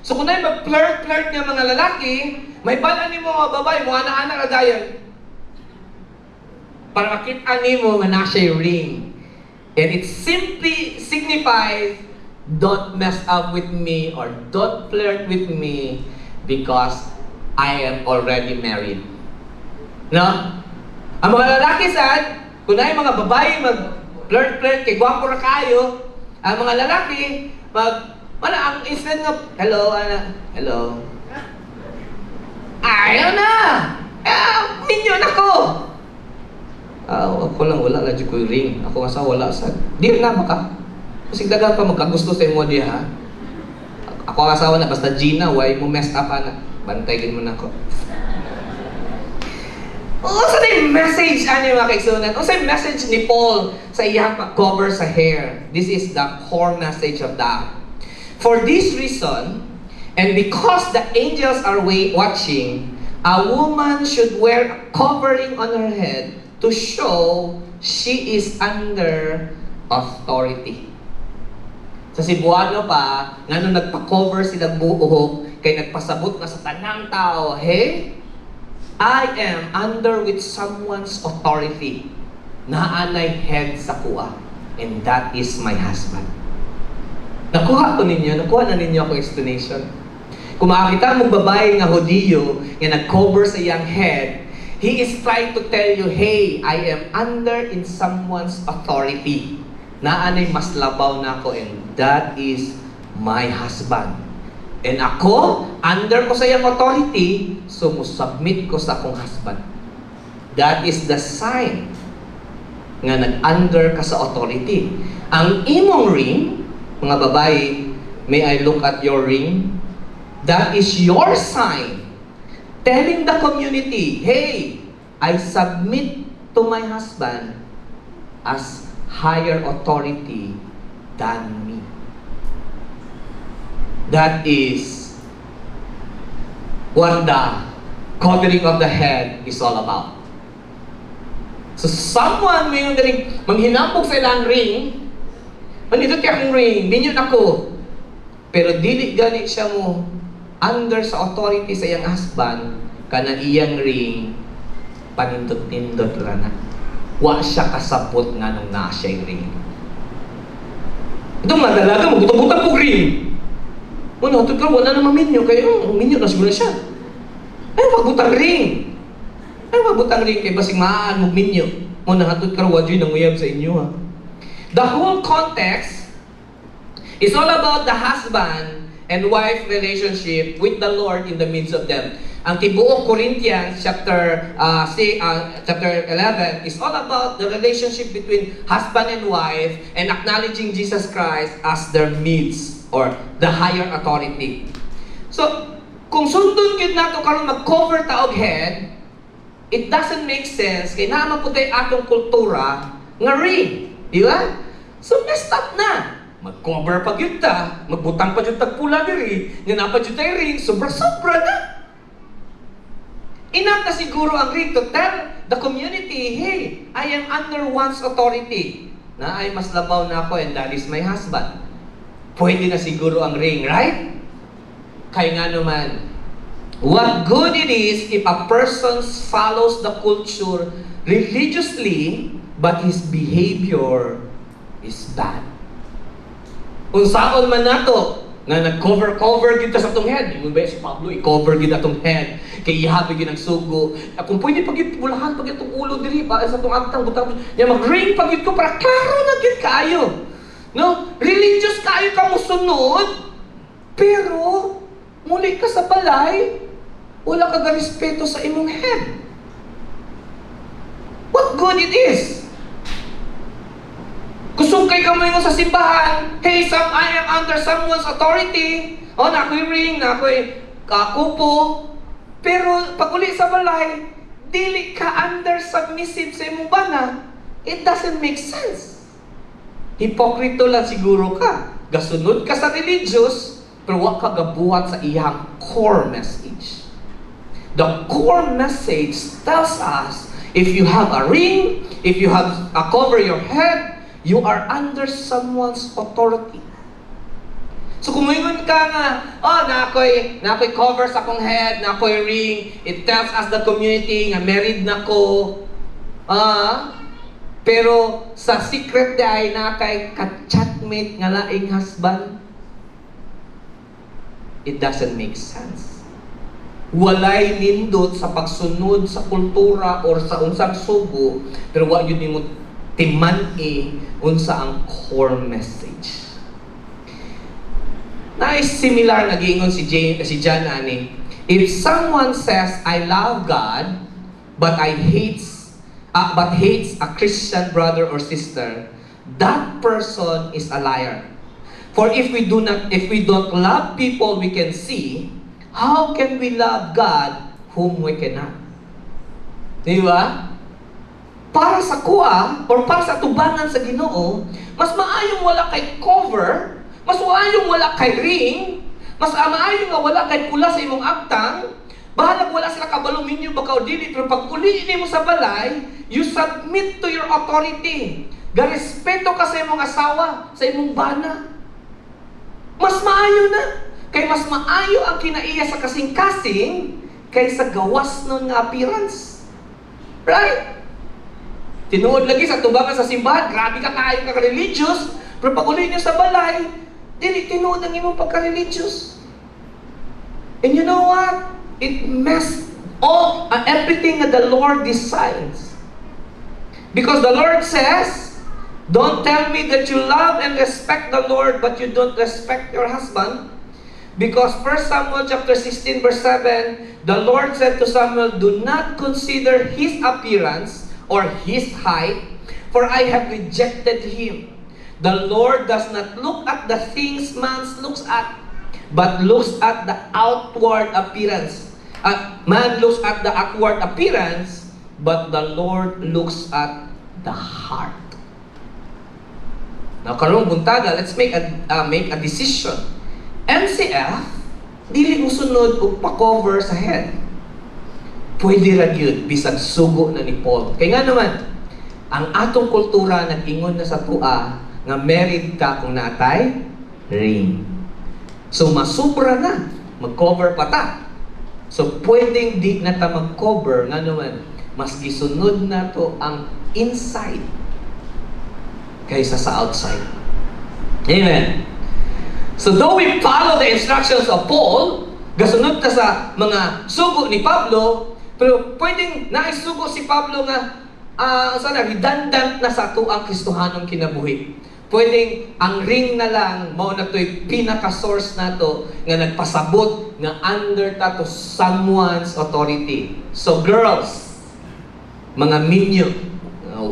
So, kung na mag-flirt-flirt ng mga lalaki, may balaan ni mga babae, mga anak-anak na dayon, para makita ni mo nga nasa ring. And it simply signifies, don't mess up with me or don't flirt with me because I am already married. No? Ang mga lalaki sad, kung na yung mga babae mag-flirt-flirt, kay gwapo na kayo, ang mga lalaki, ang instead ng, hello, hello. Ayaw na! Minyon ako! Ako lang, wala lang ko yung ring. Ako nga sa wala sa... Di na baka. Kasi dagan pa magkagusto sa imo diha, ha? Ako ang asawa na, basta Gina, why mo messed up, anak? Bantay mo na ako. Sa yung message, ano yung mga kaigsunan? Sa yung message ni Paul sa iyang pag-cover sa hair. This is the core message of that. For this reason, and because the angels are watching, a woman should wear a covering on her head to show she is under authority. Sa Cebuano pa, nga nung nagpa-cover silang buhok, kay nagpasabot na sa tanang tao, hey, I am under with someone's authority. Naanay head sa kuha. And that is my husband. Nakuha na ninyo ako explanation. Kung makakita mong babae nga Hudiyo, nga nag-cover sa iyang head, he is trying to tell you, hey, I am under in someone's authority. Naanay mas labaw na ako, and that is my husband. And ako, under ko sa iyang authority, so musubmit ko sa akong husband. That is the sign nga nag-under ka sa authority. Ang imong ring, mga babae, may I look at your ring? That is your sign. Telling the community, hey, I submit to my husband as higher authority than me. That is what the covering of the head is all about. So someone may yung galing manghinambog sa ilang ring, manito kaya akong ring, minyon ako. Pero dili gani siya mo under sa authority sa iyang husband, kana iyang ring, panindot-nindot lang na. Wa siya kasabot nga nung naa siya yung ring. Itong mga dalaga, magbuta-buta po ring. Wala, ito ka, wala naman minyo, kaya minyo na siguro siya. Ay, magbutang ring. Kaya basing maan mo minyo. Muna hatod ka, wadyo nang uyab sa inyo, ha. The whole context is all about the husband and wife relationship with the Lord in the midst of them. Ang tibuok Corinthians chapter 11 is all about the relationship between husband and wife and acknowledging Jesus Christ as their midst or the higher authority. So, kung sundon gyud nato karon mag-cover ta og head, it doesn't make sense kay naa man pud atong kultura nga ring, di ba? So messed up na. Mag-cover pa gyud ta, magbutang pa gyud tag pula diri, nga napa gyud tay ring, sobra-sobra na. Enough na siguro ang ring to tell the community, hey, I am under one's authority. Na ay mas labaw na ako and that is my husband. pwede na siguro ang ring, right? Kaya nga naman, what good it is if a person follows the culture religiously, but his behavior is bad. Kung saan man nato, nga nag-cover kita sa tong head. Yung ba si Pablo, i-cover gid atong head. Kay ihabi gid ang sugo. Kung pwede pagit bulahan pagit tong ulo diri ba sa tong agtang butang. Ya mag-ring pagit ko para klaro na gid kayo. No? Religious kayo ka mo sunod. Pero muli ka sa balay, wala ka respeto sa imong head. What good it is? Kusugkay ka mo yung sa simbahan, hey, I am under someone's authority. O, na ako'y ring, na ako'y kakupo. Pero, pag uli sa balay, dili ka under submissive sa imong bana. It doesn't make sense. Hipokrito lang siguro ka. Gasunod ka sa religious, pero wag ka gabuhat sa iyang core message. The core message tells us, if you have a ring, if you have a cover your head, you are under someone's authority. So kung mayroon ka nga, na ako'y cover sa akong head, na ako'y ring, it tells us the community nga married na ko. Pero sa secret day na kay ka-chatmate nga laing husband, it doesn't make sense. Walay nindot sa pagsunod sa kultura or sa unsang sugo, pero wa yun nimo timan-i unsa ang core message. Similar nag-iingon si John ani. If someone says I love God but hates a Christian brother or sister, that person is a liar. For if we don't love people we can see, how can we love God whom we cannot? Di ba? Para sa kuha, or para sa tubangan sa Ginoo, mas maayong wala kay cover, mas maayong wala kay ring, mas maayong nga wala kay pula sa imong agtang, bahalag wala sila kabalong minyo baka o dili, pero pag uliin mo sa balay, you submit to your authority. Garespeto ka sa imong asawa, sa imong bana. Mas maayo na. Kay mas maayo ang kinaiya sa kasing-kasing kaysa gawas nun nga appearance. Right? Tinuod lagi sa tubangan sa simbahan, grabe ka kayo ka-religious, pero pag uli nyo sa balay, dili tinuod ang imong pagka-religious. And you know what? It messed all everything that the Lord designs. Because the Lord says, don't tell me that you love and respect the Lord, but you don't respect your husband. Because 1 Samuel chapter 16 verse 7, the Lord said to Samuel, do not consider his appearance or his height, for I have rejected him. The Lord does not look at the things man looks at, but looks at the outward appearance. Man looks at the outward appearance, but the Lord looks at the heart. Now, karong buntaga, let's make a decision. NCF, dili mo sunod o pa-cover sa head. Pwede ra gyud bisag sugo na ni Paul. Kaya nga naman, ang atong kultura nag-ingon na sa tua nga married ka kung natay ring. So masubra na, mag-cover pa ta. So pwedeng di na ta mag-cover nga naman, mas gisunod na to ang inside kaysa sa outside. Amen. So though we follow the instructions of Paul, gasunod ta sa mga sugo ni Pablo, pero pwedeng naisugo si Pablo nga redundant na sa ato ang Kristohanong kinabuhi. Pwedeng ang ring na lang mao na to'y pinaka-source nato nga nagpasabot nga under ta to someone's authority. So girls, mga minyo,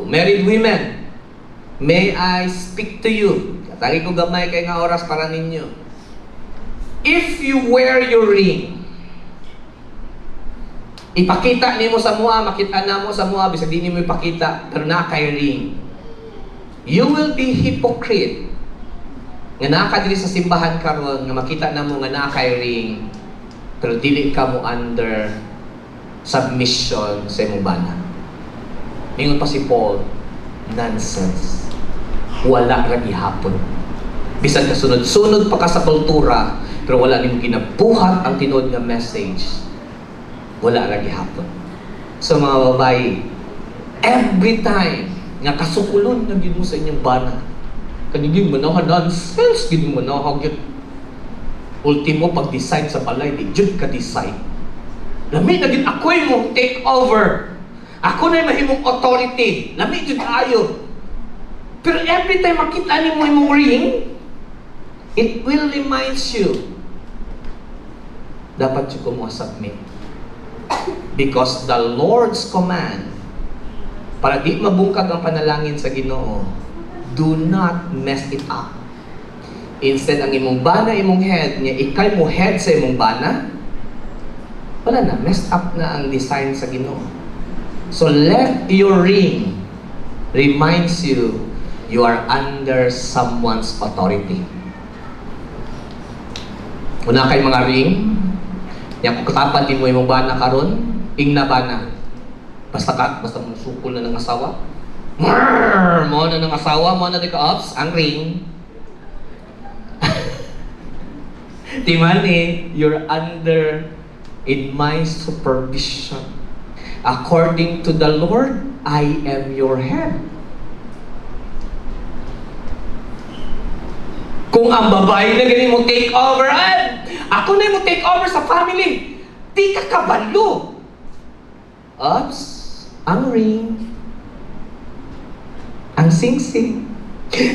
married women, may I speak to you? Katagi ko gamay kay nga oras para ninyo. If you wear your ring, ipakita nimo sa mua, makita na mo sa mua, bisag di nimo ipakita, pero na kay ring. You will be hypocrite. Nga naka diri sa simbahan karon nga makita na mo nga na kay ring, pero dili ka mo under submission sa imong bana. Ingon pa si Paul, nonsense. Wala ra gihapon. Bisan ka sunod-sunod pa ka sa kultura, pero wala nimo ginabuhat ang tinuod nga message. Wala ra gihapon. So mga babae, every time nga kasukulon na gyud mo sa inyong bana, kaniging manahan nonsense, gid mo manahan gyud. Ultimo pag-decide sa balay, di jud ka decide. Lami na gyud ako'y mo take over. Ako na mahimong authority. Lami jud kaayo. Pero every time makita nimo imong ring, it will reminds you dapat yung submit. Because the Lord's command, para di mabungkag ang panalangin sa Ginoo, do not mess it up. Instead, ang imong bana, imong head, niya ikay mo head sa imong bana, wala na, messed up na ang design sa Ginoo. So let your ring reminds you, you are under someone's authority. Una kay mga ring, yan kung katapan din mo imong bana karon, ing na bana. Basta musukol na ng asawa. Mo na ng asawa, mo na di ka ops, ang ring. Timani, you're under in my supervision. According to the Lord, I am your head. Kung ang babae na ganun mo take over, ako na mo take over sa family, di ka kabalo. Ops, ang ring, ang sing-sing.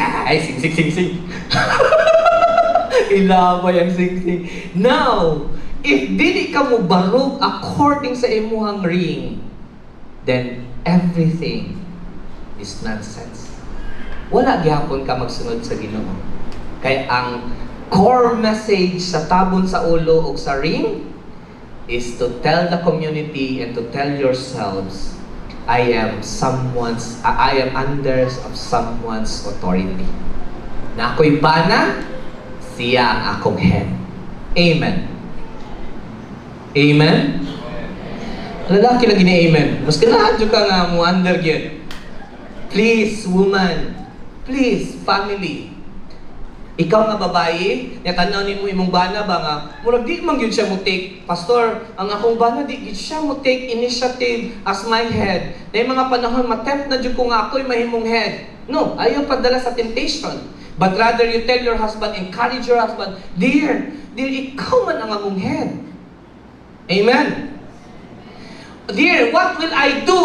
Ay, sing-sing. Ilabay ang sing-sing. Now, if dili ka mo barog according sa imuhang ring, then everything is nonsense. Wala gyapon ka magsunod sa Ginoo. Kaya ang core message sa tabon sa ulo o sa ring is to tell the community and to tell yourselves, I am under of someone's authority. Na ako'y bana, siya ang akong head. Amen. Amen? Lalaki lagi ni amen. Mas kailangan ka nga mo under yun. Please, woman. Please, family. Ikaw nga babae, natanaw ni mo imong bana ba nga, murag di man gyud siya mo take, Pastor, ang akong bana di gyud siya mo take initiative as my head. Na mga panahon matempt na jud ko nga ako'y mahimong head. No, ayaw padala sa temptation. But rather you tell your husband, encourage your husband, Dear, ikaw man ang among head. Amen? Dear, what will I do?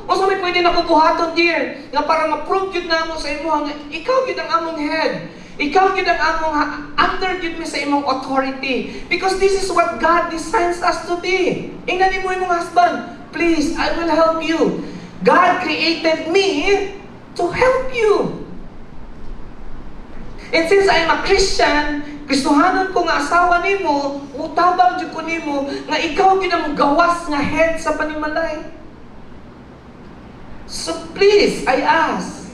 O sa may pwede na kubuhaton, dear, nga para ma-prove yun na mo sa imo, nga ikaw yun ang among head. Ikaw yun ang among under yun sa imong authority. Because this is what God designs us to be. Ingnan mo imong husband, please, I will help you. God created me to help you. And since I'm a Christian, Kristohanon ko nga asawa nimo, utabang jud ko nimo nga ikaw gyud ang gawas nga head sa panimalay. So please, I ask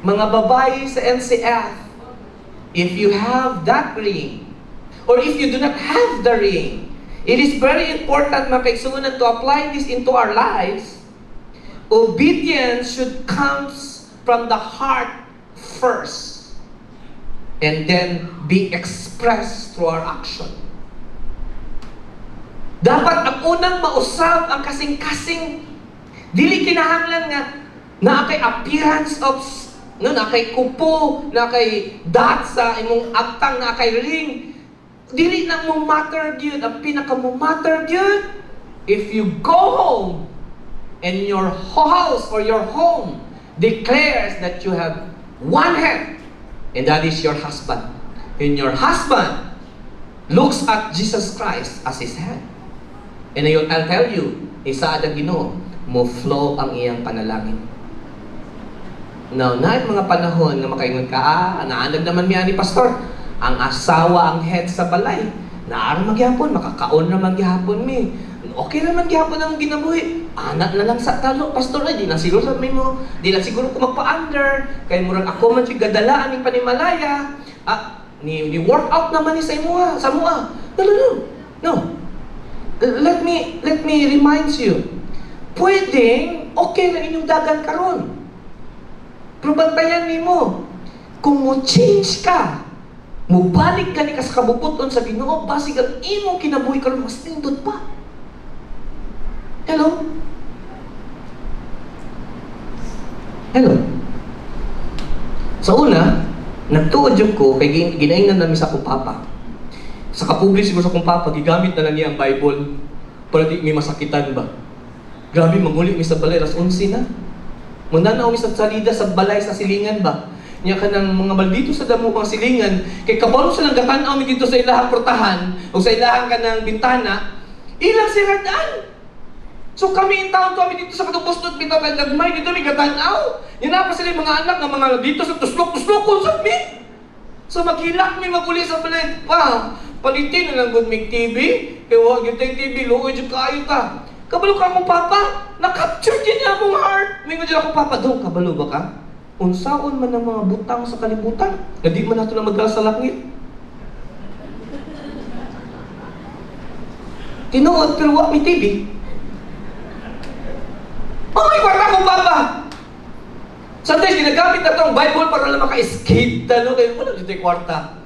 mga babae sa NCF, if you have that ring, or if you do not have the ring, it is very important mga kaigsunan to apply this into our lives. Obedience should come from the heart first, and then be expressed through our action. Dapat ang unang mausab ang kasing-kasing, dili kinahanglan nga na kay appearance of, na kay kupo, na kay dot sa imong agtang, na kay ring. Dili na mo matter gyud. Ang pinaka mo matter gyud, if you go home and your house or your home declares that you have one head, and that is your husband. And your husband looks at Jesus Christ as his head. And I'll tell you, isa ang Ginoo, mo flow ang iyang panalangin. Now, na mga panahon na makaingon ka, naanag naman niya ni Pastor, ang asawa ang head sa balay. Naara magyapon, makakaon na magyapon mi. Okay naman gyapon ang ginabuhi. Anak na lang sa talo, Pastor, ay di na siguro sabi mo, di na siguro ko magpa-under, kay murag ako man siya gadalaan ni panimalaya. Ni workout naman ni sa imuha, sa mua. No. Let me remind you. Pwedeng okay na inyong dagan karon. Pero bantayan nimo, kung mo change ka, Mubalik ka ni ka sa kabubuton sa Ginoo, basig ang imong kinabuhi karon mas nindot pa. Hello? Hello? Sa una, nagtuod yung ko, kay ginaingnan namin sa akong papa. Sa kapublish siguro sa akong papa, gigamit na lang niya ang Bible para di may masakitan ba. Grabe, manguli mi sa balay, alas 11 na. Mananaw mi sa salida sa balay sa silingan ba. Niya ka ng mga maldito sa damo mga silingan, kay kabalo silang gatanaw mi dito sa ilahang portahan, o sa ilahang ka ng bintana, ilang siradaan. So kami in town kami dito sa katupos-tot bitaw kay gagmay dito mi gatanaw. Yan na pa sila yung mga anak ng mga dito sa tuslok-tuslok ko sa mi. So maghilak mi maguli sa balay pa. Palitin na lang gud mig TV, kay wag yung TV luoy jud kaayo ta. Kabalo ka akong papa, na-capture din niya akong heart. Mingon dyan akong papa, daw kabalo ba ka? Unsaon man ang mga butang sa kalibutan, na di man nato na magdala sa langit. Tinuod pero wag may TV. Oh my God, akong papa! Sometimes ginagamit na itong Bible para lang maka-escape talo kayo. Wala dito yung kwarta.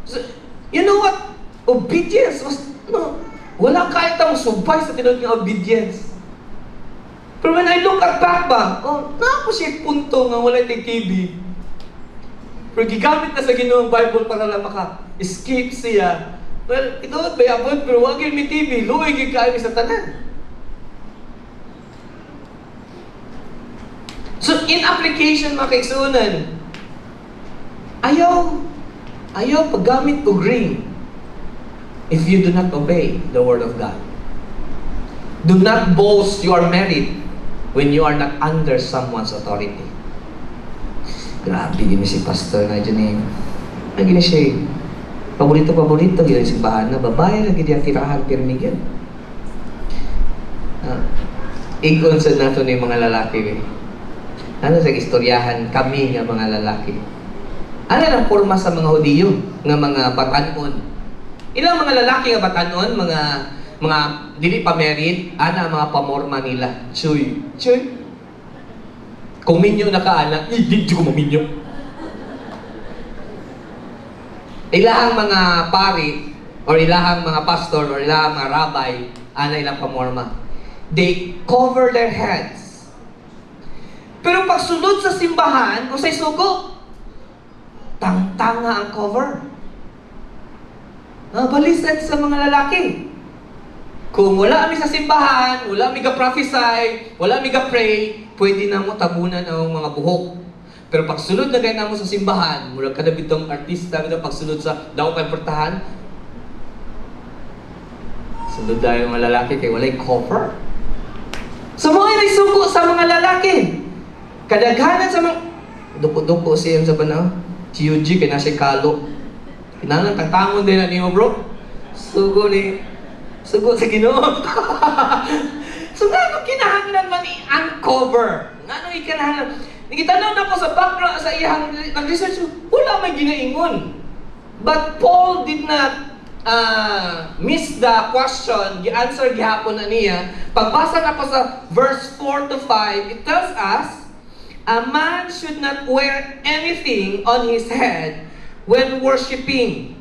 So, you know what? Obedience was, no, wala kahit ang subay sa tinawag ng obedience. Pero when I look at back ba, oh, naako siya punto nga wala yung TV. Pero gigamit na sa Ginoong Bible para lang maka-escape siya. Well, ito at bayabot, pero wag yung may TV. Luoy yung kain sa tanan. So, in application, mga kaigsunan, ayaw paggamit og ring if you do not obey the Word of God. Do not boast you are married when you are not under someone's authority. Grabe din si pastor na dyan eh. Ang gina siya eh. Paborito, gina si bahan na babae na gina tirahan pirmigyan. Igon sa nato ni mga lalaki eh. Ano sa istoryahan kami nga mga lalaki? Ano ang forma sa mga Hudiyo nga mga batanon? Ilang mga lalaki nga batanon, mga dili pa married, ana ang mga pamorma nila. Chuy. Kung minyo na kaana, hindi ko maminyo. Ilahang mga pari, or ilahang mga pastor, or ilahang mga rabbi, ana ilang pamorma. They cover their heads. Pero pag sunod sa simbahan, o sa sugo, tangtanga ang cover. Balisan sa mga lalaki. Kung wala kami sa simbahan, wala kami ka-prophesy, wala kami ka-pray, pwede na mo tabunan ang mga buhok. Pero pag sunod na gaya mo sa simbahan, mula ka na bitong artista, pag sunod sa daw kay portahan, sunod na yung mga lalaki kay walay cover. So mga isugo sa mga lalaki. Kadaghanan sa mga duko-duko siya sa banaw. Chiuji kay nasa kalo. Kinahanglan tangtangon din na niyo, bro. Sugo sa Ginoo. So ngano kinahanglan man i-uncover? Ngano kinahanglan? Nagitanaw na ko sa background sa iyang nag-research, wala may ginaingon. But Paul did not miss the question, gi-answer gihapon na niya. Pagbasa na ko sa verse 4 to 5, it tells us, a man should not wear anything on his head when worshiping.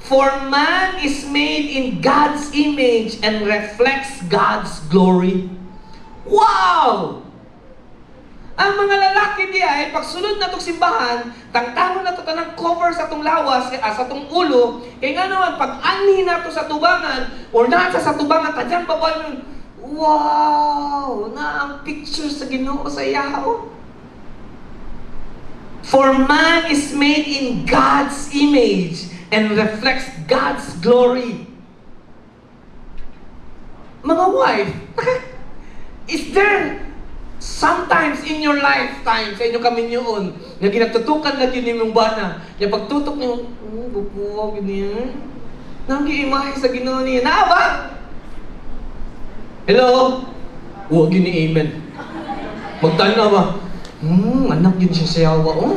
For man is made in God's image and reflects God's glory. Wow! Ang mga lalaki di ay, pagsunod na itong simbahan, tangtangon na ito ng cover sa itong lawas, sa itong ulo, kaya nga naman, pag-anhi na ito sa tubangan, or nasa sa tubangan, kanyang babae, wow! Na ang picture sa Ginoo sa iyahaw. For man is made in God's image and reflects God's glory. Mga wife, is there sometimes in your lifetime, sa inyo kami yun, na ginatutukan na yun yung bana, na pagtutok niyo, bupuwag yun, nang-iimahe sa Ginoo niya, naaba? Hello? Huwag yun ni amen. Magtana ba? Anak yun siya sayawa, oh.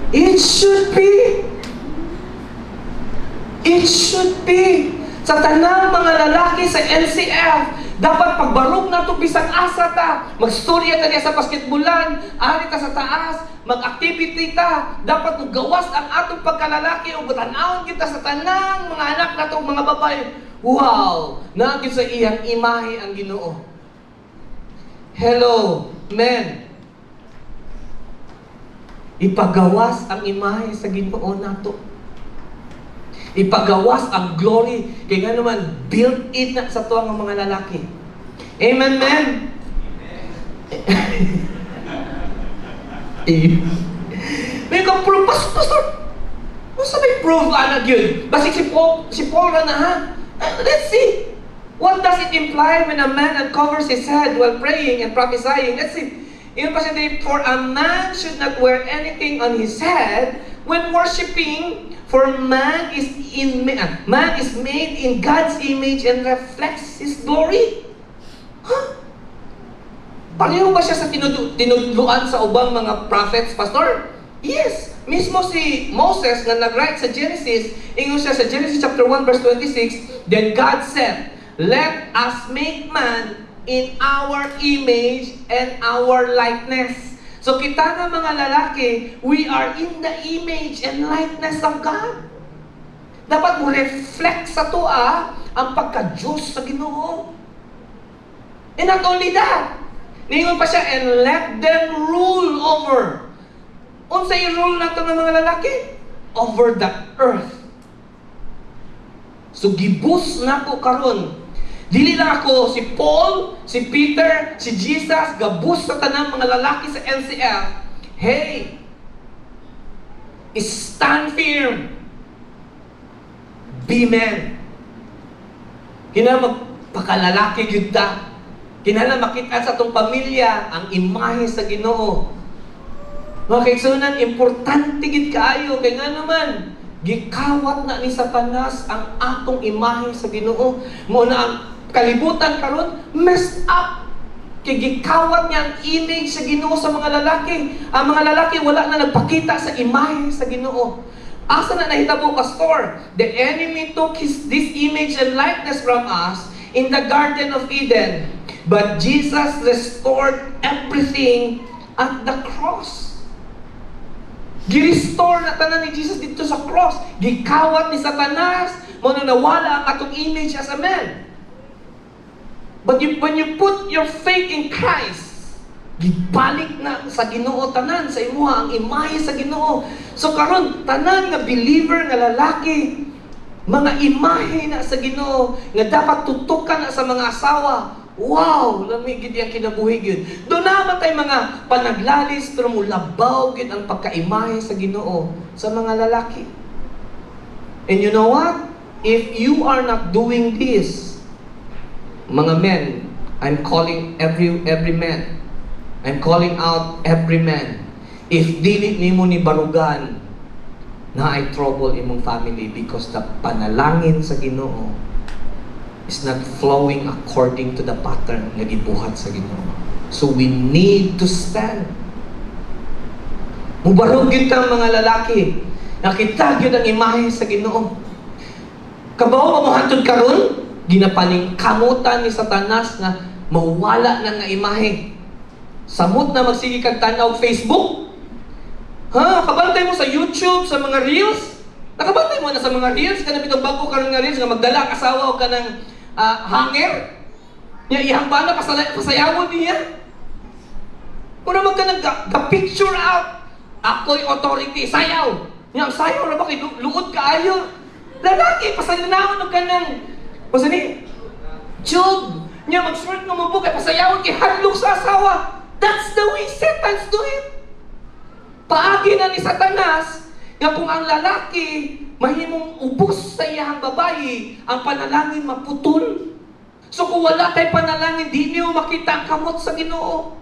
It should be. Sa tanang mga lalaki sa LCF, Dapat pagbarog na ito, bisang asa ta. Magstorya ta niya sa basketbulan, ari ta sa taas, mag-activity ta. Dapat gawas ang atong pagkalalaki o butanawon kita sa tanang mga anak na itong mga babae. Wow! Naagin sa iyang imahe ang Ginoo. Hello, men. Ipagawas ang imahe sa Ginoo nato. Ipagawas ang glory. Kaya nga naman, built-in na sa tuwang mga lalaki. Amen, men? May ka-prove, pastor. Ano may prove, anak yun? Basik si Paul na ha? Let's see. What does it imply when a man uncovers his head while praying and prophesying? Let's see. Yun pa siya, for a man should not wear anything on his head when worshiping, for man is made in God's image and reflects His glory. Huh? Pareho ba siya sa tinudluan sa ubang mga prophets, pastor? Yes. Mismo si Moses na nag-write sa Genesis, ingon siya sa Genesis chapter 1 verse 26, then God said, let us make man in our image and our likeness. So kita nga mga lalaki, we are in the image and likeness of God. Dapat mo reflect sa tuwa ang pagka-Diyos sa Ginoo. And not only that, ningon pa siya, and let them rule over. Unsay rule nato ng mga lalaki? Over the earth. So gibus nako karon. Dili lang ako si Paul, si Peter, si Jesus, gabus sa tanang mga lalaki sa LCF. Hey, stand firm. Be men. Kinala magpakalalaki yun ta. Kinala makita sa itong pamilya ang imahe sa Ginoo. Mga kaigsunan, importante gid kaayo. Kaya nga naman, gikawat na ni Satanas ang atong imahe sa Ginoo. Muna ang kalibutan karon messed up. Kay gikawat niya ang image sa Ginoo sa mga lalaki. Ang mga lalaki wala na nagpakita sa imahe sa Ginoo. Asa na nahitabo, pastor? The enemy took this image and likeness from us in the Garden of Eden. But Jesus restored everything at the cross. Girestore na tanan ni Jesus dito sa cross. Gikawat ni Satanas. Muna nawala ang atong image as a man. But when you put your faith in Christ, gibalik na sa Ginoo tanan sa imuha ang imahe sa Ginoo. So karon tanan nga believer nga lalaki, mga imahe na sa Ginoo nga dapat tutukan na sa mga asawa. Wow, lamig gid ang kinabuhi gyud. Do naman tay mga panaglalis pero mulabaw gyud ang pagkaimahe sa Ginoo sa mga lalaki. And you know what? If you are not doing this, mga men, I'm calling every man. I'm calling out every man. If dili nimo ni barugan, na ay trouble imong family because the panalangin sa Ginoo is not flowing according to the pattern nga gibuhat sa Ginoo. So we need to stand. Mubarog gyud ang mga lalaki. Nakita gyud ang imahe sa Ginoo. Kabaw mo hantod karon, ginapaning kamutan ni Satanas nga mawala na nga imahe. Samot na magsige kag tanaw Facebook. Ha, kabantay mo sa YouTube, sa mga reels. Nakabantay mo na sa mga reels, kanang bitong bago karon nga reels nga magdala ang asawa o kanang hanger. Nya ihang bana pasayawon niya. Kuna magka nag-picture out. Ako'y authority, sayaw. Nya ang sayaw ra ba kay luod kaayo. Lalaki pasayanawon og kanang basta ni Job. Nya mag-short nga mo kay pasayawon kay hadlok sa asawa. That's the way Satan's do it. Paagi na ni Satanas nga kung ang lalaki mahimong ubos sa iyang babayi, ang panalangin maputol. So kung wala kay panalangin, di niyo makita ang kamot sa Ginoo.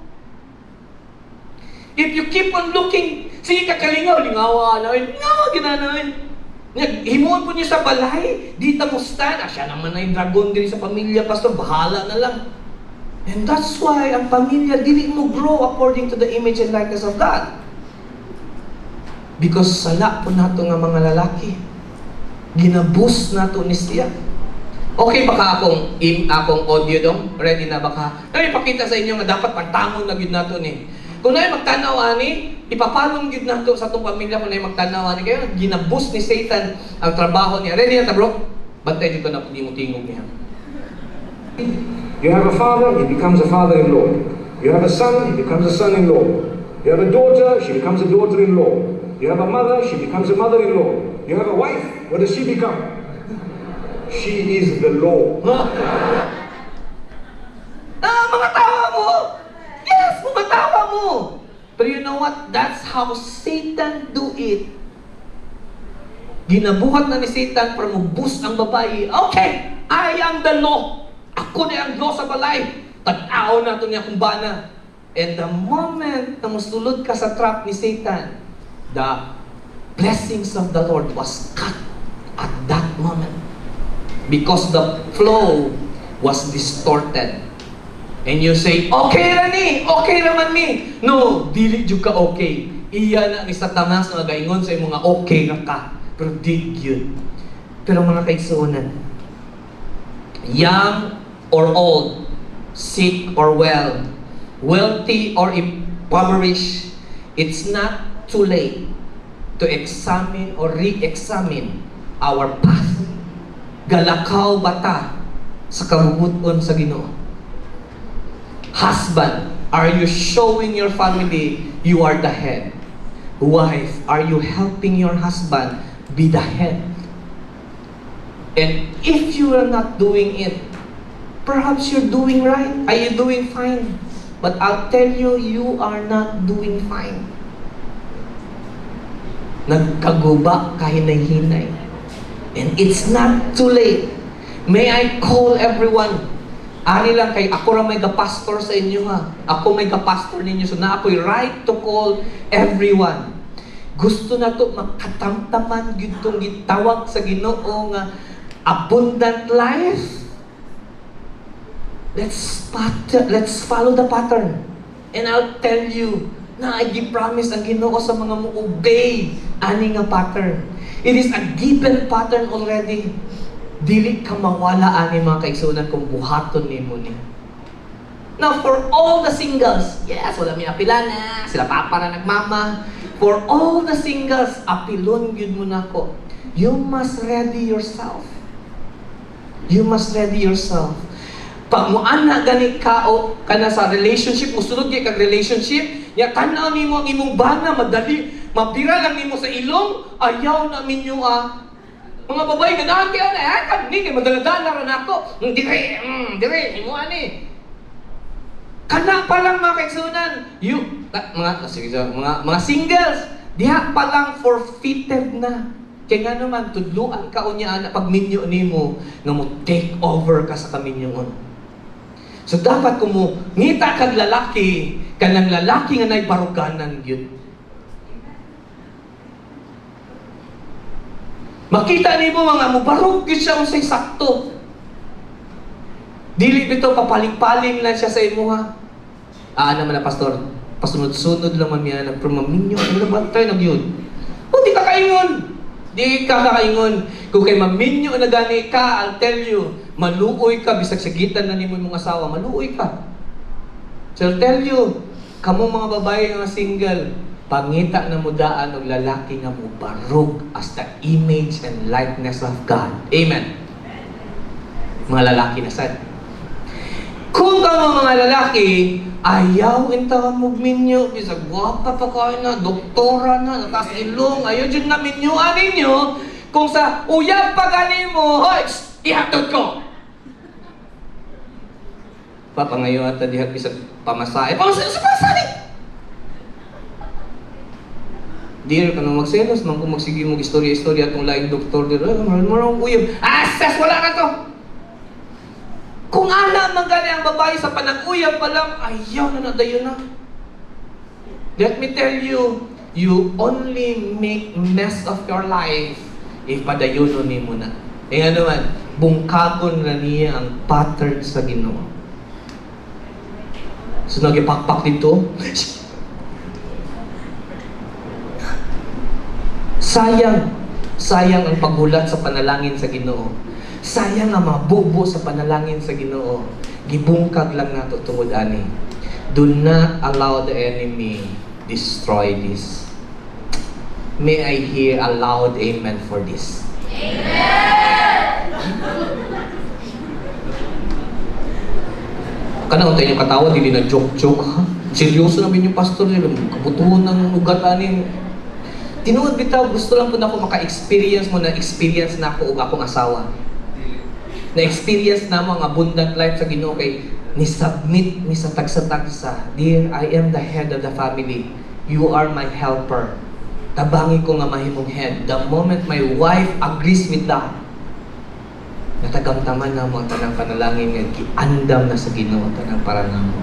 If you keep on looking, sige kakalingaw, lingawa na, lingawa ginanain. Himuon po niyo sa balay, di ta mo stand. Siya naman ay dragon din sa pamilya, pastor, bahala na lang. And that's why ang pamilya dili mo grow according to the image and likeness of God. Because sala po nato nga mga lalaki. Ginabus nato ni siya. Okay ba ka akong audio dong? Ready na ba ka? Kaya ipakita sa inyo nga dapat pagtangon na gid nato ni. Kung naay magtanaw ani, ipapalong gid nato sa atong pamilya kung naay magtanaw ani kaya ginabus ni Satan ang trabaho niya. Ready na ta bro? Bantay dito na pudi mo tingog niya. You have a father, he becomes a father-in-law. You have a son, he becomes a son-in-law. You have a daughter, she becomes a daughter-in-law. You have a mother, she becomes a mother-in-law. You have a wife, what does she become? She is the law. Mga tawa mo! Yes, mga tawa mo! But you know what? That's how Satan do it. Ginabuhat na ni Satan para mabus ang babae. Okay, I am the law. Ako na ang law sa balay. Tag-aw na ito niya kung bana. And the moment na musulod ka sa trap ni Satan, the blessings of the Lord was cut at that moment. Because the flow was distorted. And you say, okay ra ni, okay raman mi. No, dili jud ka okay. Iya na ni Satanas nga gaingon sa imong nga okay ra ka. Pero di yun. Pero mga kaigsuonan, young or old, sick or well, wealthy or impoverished, it's not too late to examine or re-examine our path. Galakaw bata sa kabubuton sa Ginoo. Husband, are you showing your family you are the head? Wife, are you helping your husband be the head? And if you are not doing it, perhaps you're doing right. Are you doing fine? But I'll tell you, you are not doing fine. Nagkaguba, kahinay-hinay. And it's not too late. May I call everyone? Ani lang kay ako ra may gapastor sa inyo ha. Ako may gapastor ninyo. So na ako'y right to call everyone. Gusto na to makatamtaman gyud tong gitawag sa Ginoo nga abundant life. Let's follow the pattern. And I'll tell you na I give promise ang Ginoo sa mga mo-obey ani nga pattern. It is a given pattern already. Dili ka mawala ani mga kaigsunan kung buhaton nimo ni. Now for all the singles, yes, wala mi apilana, sila papa na nagmama. For all the singles, apilon gyud mo nako. You must ready yourself. You must ready yourself. Pag mo ana gani ka o kana sa relationship, musulod gyud kag relationship, ya tan-aw nimo ang imong bana madali, mabira lang nimo sa ilong, ayaw na minyo mga babae ganahan kaya na kan ni kay madaladala ra nako. Dire imo ani. Kana pa lang mga kaigsunan, mga singles, diha pa lang forfeited na. Kaya nga naman, tudluan ka unya ana pag minyo nimo nga mo take over ka sa kaminyoon. So dapat kung mo ngita kag lalaki, kanang lalaki nga nay baruganan gyud. Makita nimo mga mubarog gyud siya unsay sakto. Dili bitaw papaling-paling lang siya sa imo ha. Naman na pastor, pasunod-sunod lang man niya na pero maminyo ano ba tayo nagyud. O di ka kaingon. Di ka kakaingon. Kung kay maminyo na gani ka, I'll tell you, maluoy ka bisag sa gitan na nimo imong asawa, maluoy ka. So I'll tell you, kamo mga babae nga single, pangita na mudaan og lalaki nga mubarog as the image and likeness of God. Amen. Mga lalaki na sad. Kung kamo mga lalaki, ayaw intawan mo minyo, bisag gwapa pa kayo na, doktora na, nakas ilong, ayaw dyan na minyuan ninyo, kung sa uyab pa gani mo, hoy, ihatod ko! Papa ngayon ata dihat bisag pamasahe, pamasahe! Di ka nang magselos, man kung magsige mo istorya-istorya atong laing doktor dito, marang uyab, asas, wala ka to! Kung ana man gani ang babae sa panag-uyab pa lang, ayaw na nadayon na. Let me tell you, you only make mess of your life if padayonon nimo na. E nga naman, bungkagon na niya ang pattern sa Ginoo. So nagipakpak dito, sayang ang paghulat sa panalangin sa Ginoo. Sayang nga mabubo sa panalangin sa Ginoo. Gibungkag lang nato tungod ani. Do not allow the enemy destroy this. May I hear a loud amen for this? Kanang tayo yung katawa, dili na joke-joke. Ha? Seryoso namin yung pastor nila. Kabutuhan ng ugat anin. Tinuod bitaw, gusto lang po na ako maka-experience mo na experience na ako o akong asawa. Na-experience na mo ang abundant life sa Ginoo kay ni-submit ni sa tagsa-tagsa. Dear, I am the head of the family. You are my helper. Tabangi ko nga mahimong head. The moment my wife agrees with that, natagamtaman na mo ang tanang panalangin nga giandam na sa Ginoo tanang paranam mo.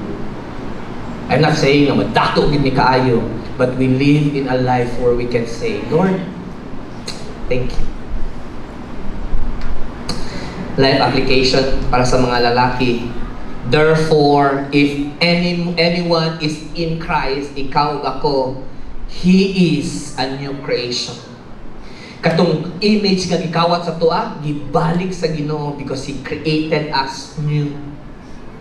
I'm not saying na madato gid mi kaayo, but we live in a life where we can say, Lord, thank you. Life application para sa mga lalaki. Therefore, if anyone is in Christ, ikaw ug ako, he is a new creation. Katong image nga gikawat sa tuwa, gibalik sa Ginoo because He created us new.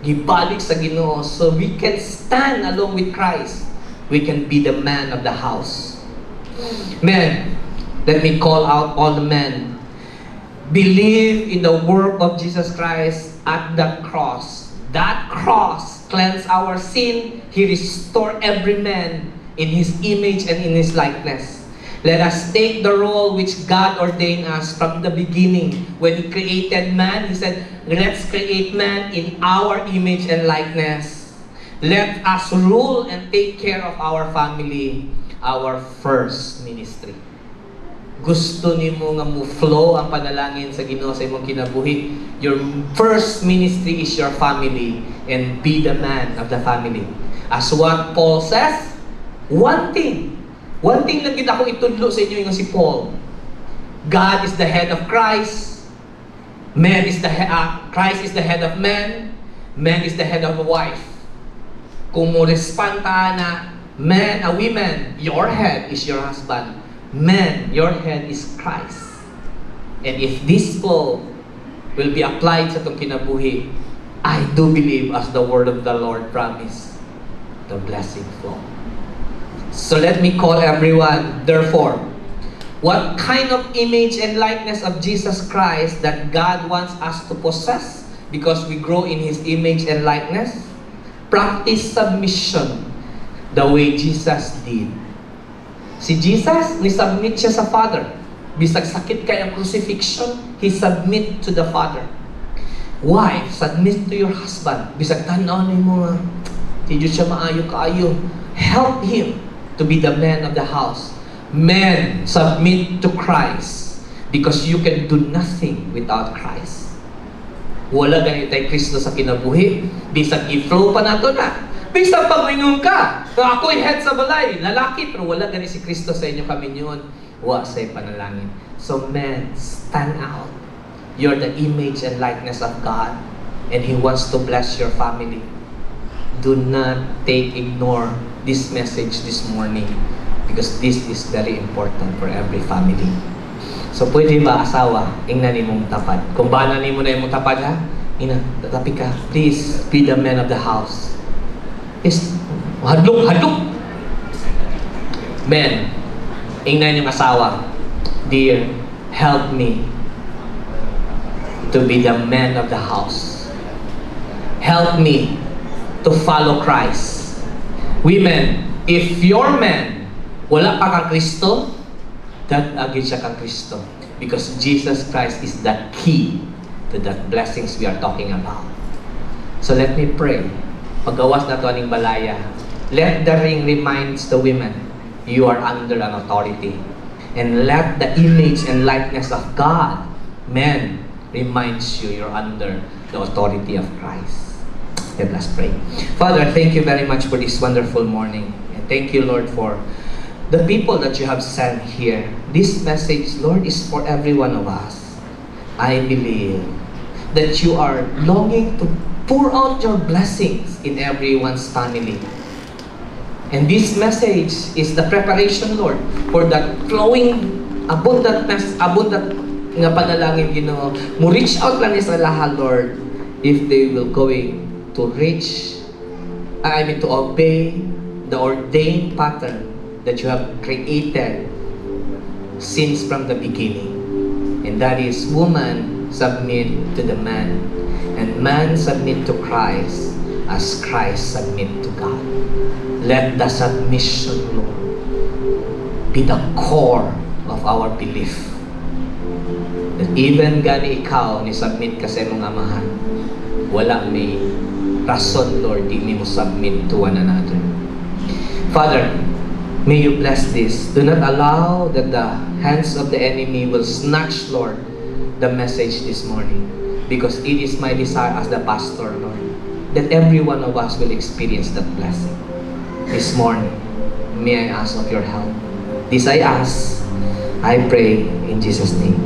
Gibalik sa Ginoo so we can stand along with Christ. We can be the man of the house. Men, let me call out all the men. Believe in the work of Jesus Christ at the cross. That cross cleansed our sin. He restored every man in His image and in His likeness. Let us take the role which God ordained us from the beginning. When He created man, He said, let's create man in our image and likeness. Let us rule and take care of our family, our first ministry. Gusto nimo nga mo flow ang panalangin sa Ginoo sa imong kinabuhi. Your first ministry is your family and be the man of the family. As what Paul says, one thing lang gid ako itudlo sa inyo nga si Paul. God is the head of Christ. Christ is the head of man. Man is the head of a wife. Kung mo respond ta na women, your head is your husband. Men, your head is Christ. And if this flow will be applied sa itong kinabuhi, I do believe as the word of the Lord promised, the blessing flow. So let me call everyone, therefore, what kind of image and likeness of Jesus Christ that God wants us to possess because we grow in His image and likeness? Practice submission the way Jesus did. Si Jesus, ni-submit siya sa Father. Bisag sakit kay ang crucifixion, He submit to the Father. Wife, submit to your husband. Bisag tanaw ni mo nga, di siya maayo-kaayo. Help him to be the man of the house. Men, submit to Christ because you can do nothing without Christ. Wala ganit tay Kristo sa kinabuhi. Bisag i-flow pa nato na. Bisag pagmingon ka, ako'y head sa balay, lalaki, pero wala gani si Kristo sa inyo kami yun. Wa sa'y panalangin. So men, stand out. You're the image and likeness of God, and He wants to bless your family. Do not ignore this message this morning, because this is very important for every family. So pwede ba asawa, ingnan imong tapad. Kung bana nimo na imong tapad ha, ina, tatapi ka. Please be the man of the house. Is hadlok. Men, ingnan yung asawa. Dear, help me to be the man of the house. Help me to follow Christ. Women, if your man wala pa kang Kristo, that agad siya kang Kristo. Because Jesus Christ is the key to the blessings we are talking about. So let me pray. Paggawas na to aning balaya, let the ring reminds the women, you are under an authority. And let the image and likeness of God, men, reminds you you're under the authority of Christ. Let us pray. Father, thank you very much for this wonderful morning. And thank you, Lord, for the people that you have sent here. This message, Lord, is for every one of us. I believe that you are longing to pour out your blessings in everyone's family. And this message is the preparation, Lord, for that flowing abundant nga panalangin, Ginoo. Mo reach out lang ni sa lahat, Lord, if they will going to reach, to obey the ordained pattern that you have created since from the beginning. And that is, woman submit to the man, and man submit to Christ as Christ submit to God. Let the submission, Lord, be the core of our belief. That even gani ikaw ni submit ka sa imong amahan, wala may rason, Lord, di mo submit to one another. Father, may you bless this. Do not allow that the hands of the enemy will snatch, Lord, the message this morning. Because it is my desire as the pastor, Lord, that every one of us will experience that blessing. This morning, may I ask of your help. This I ask, I pray in Jesus' name.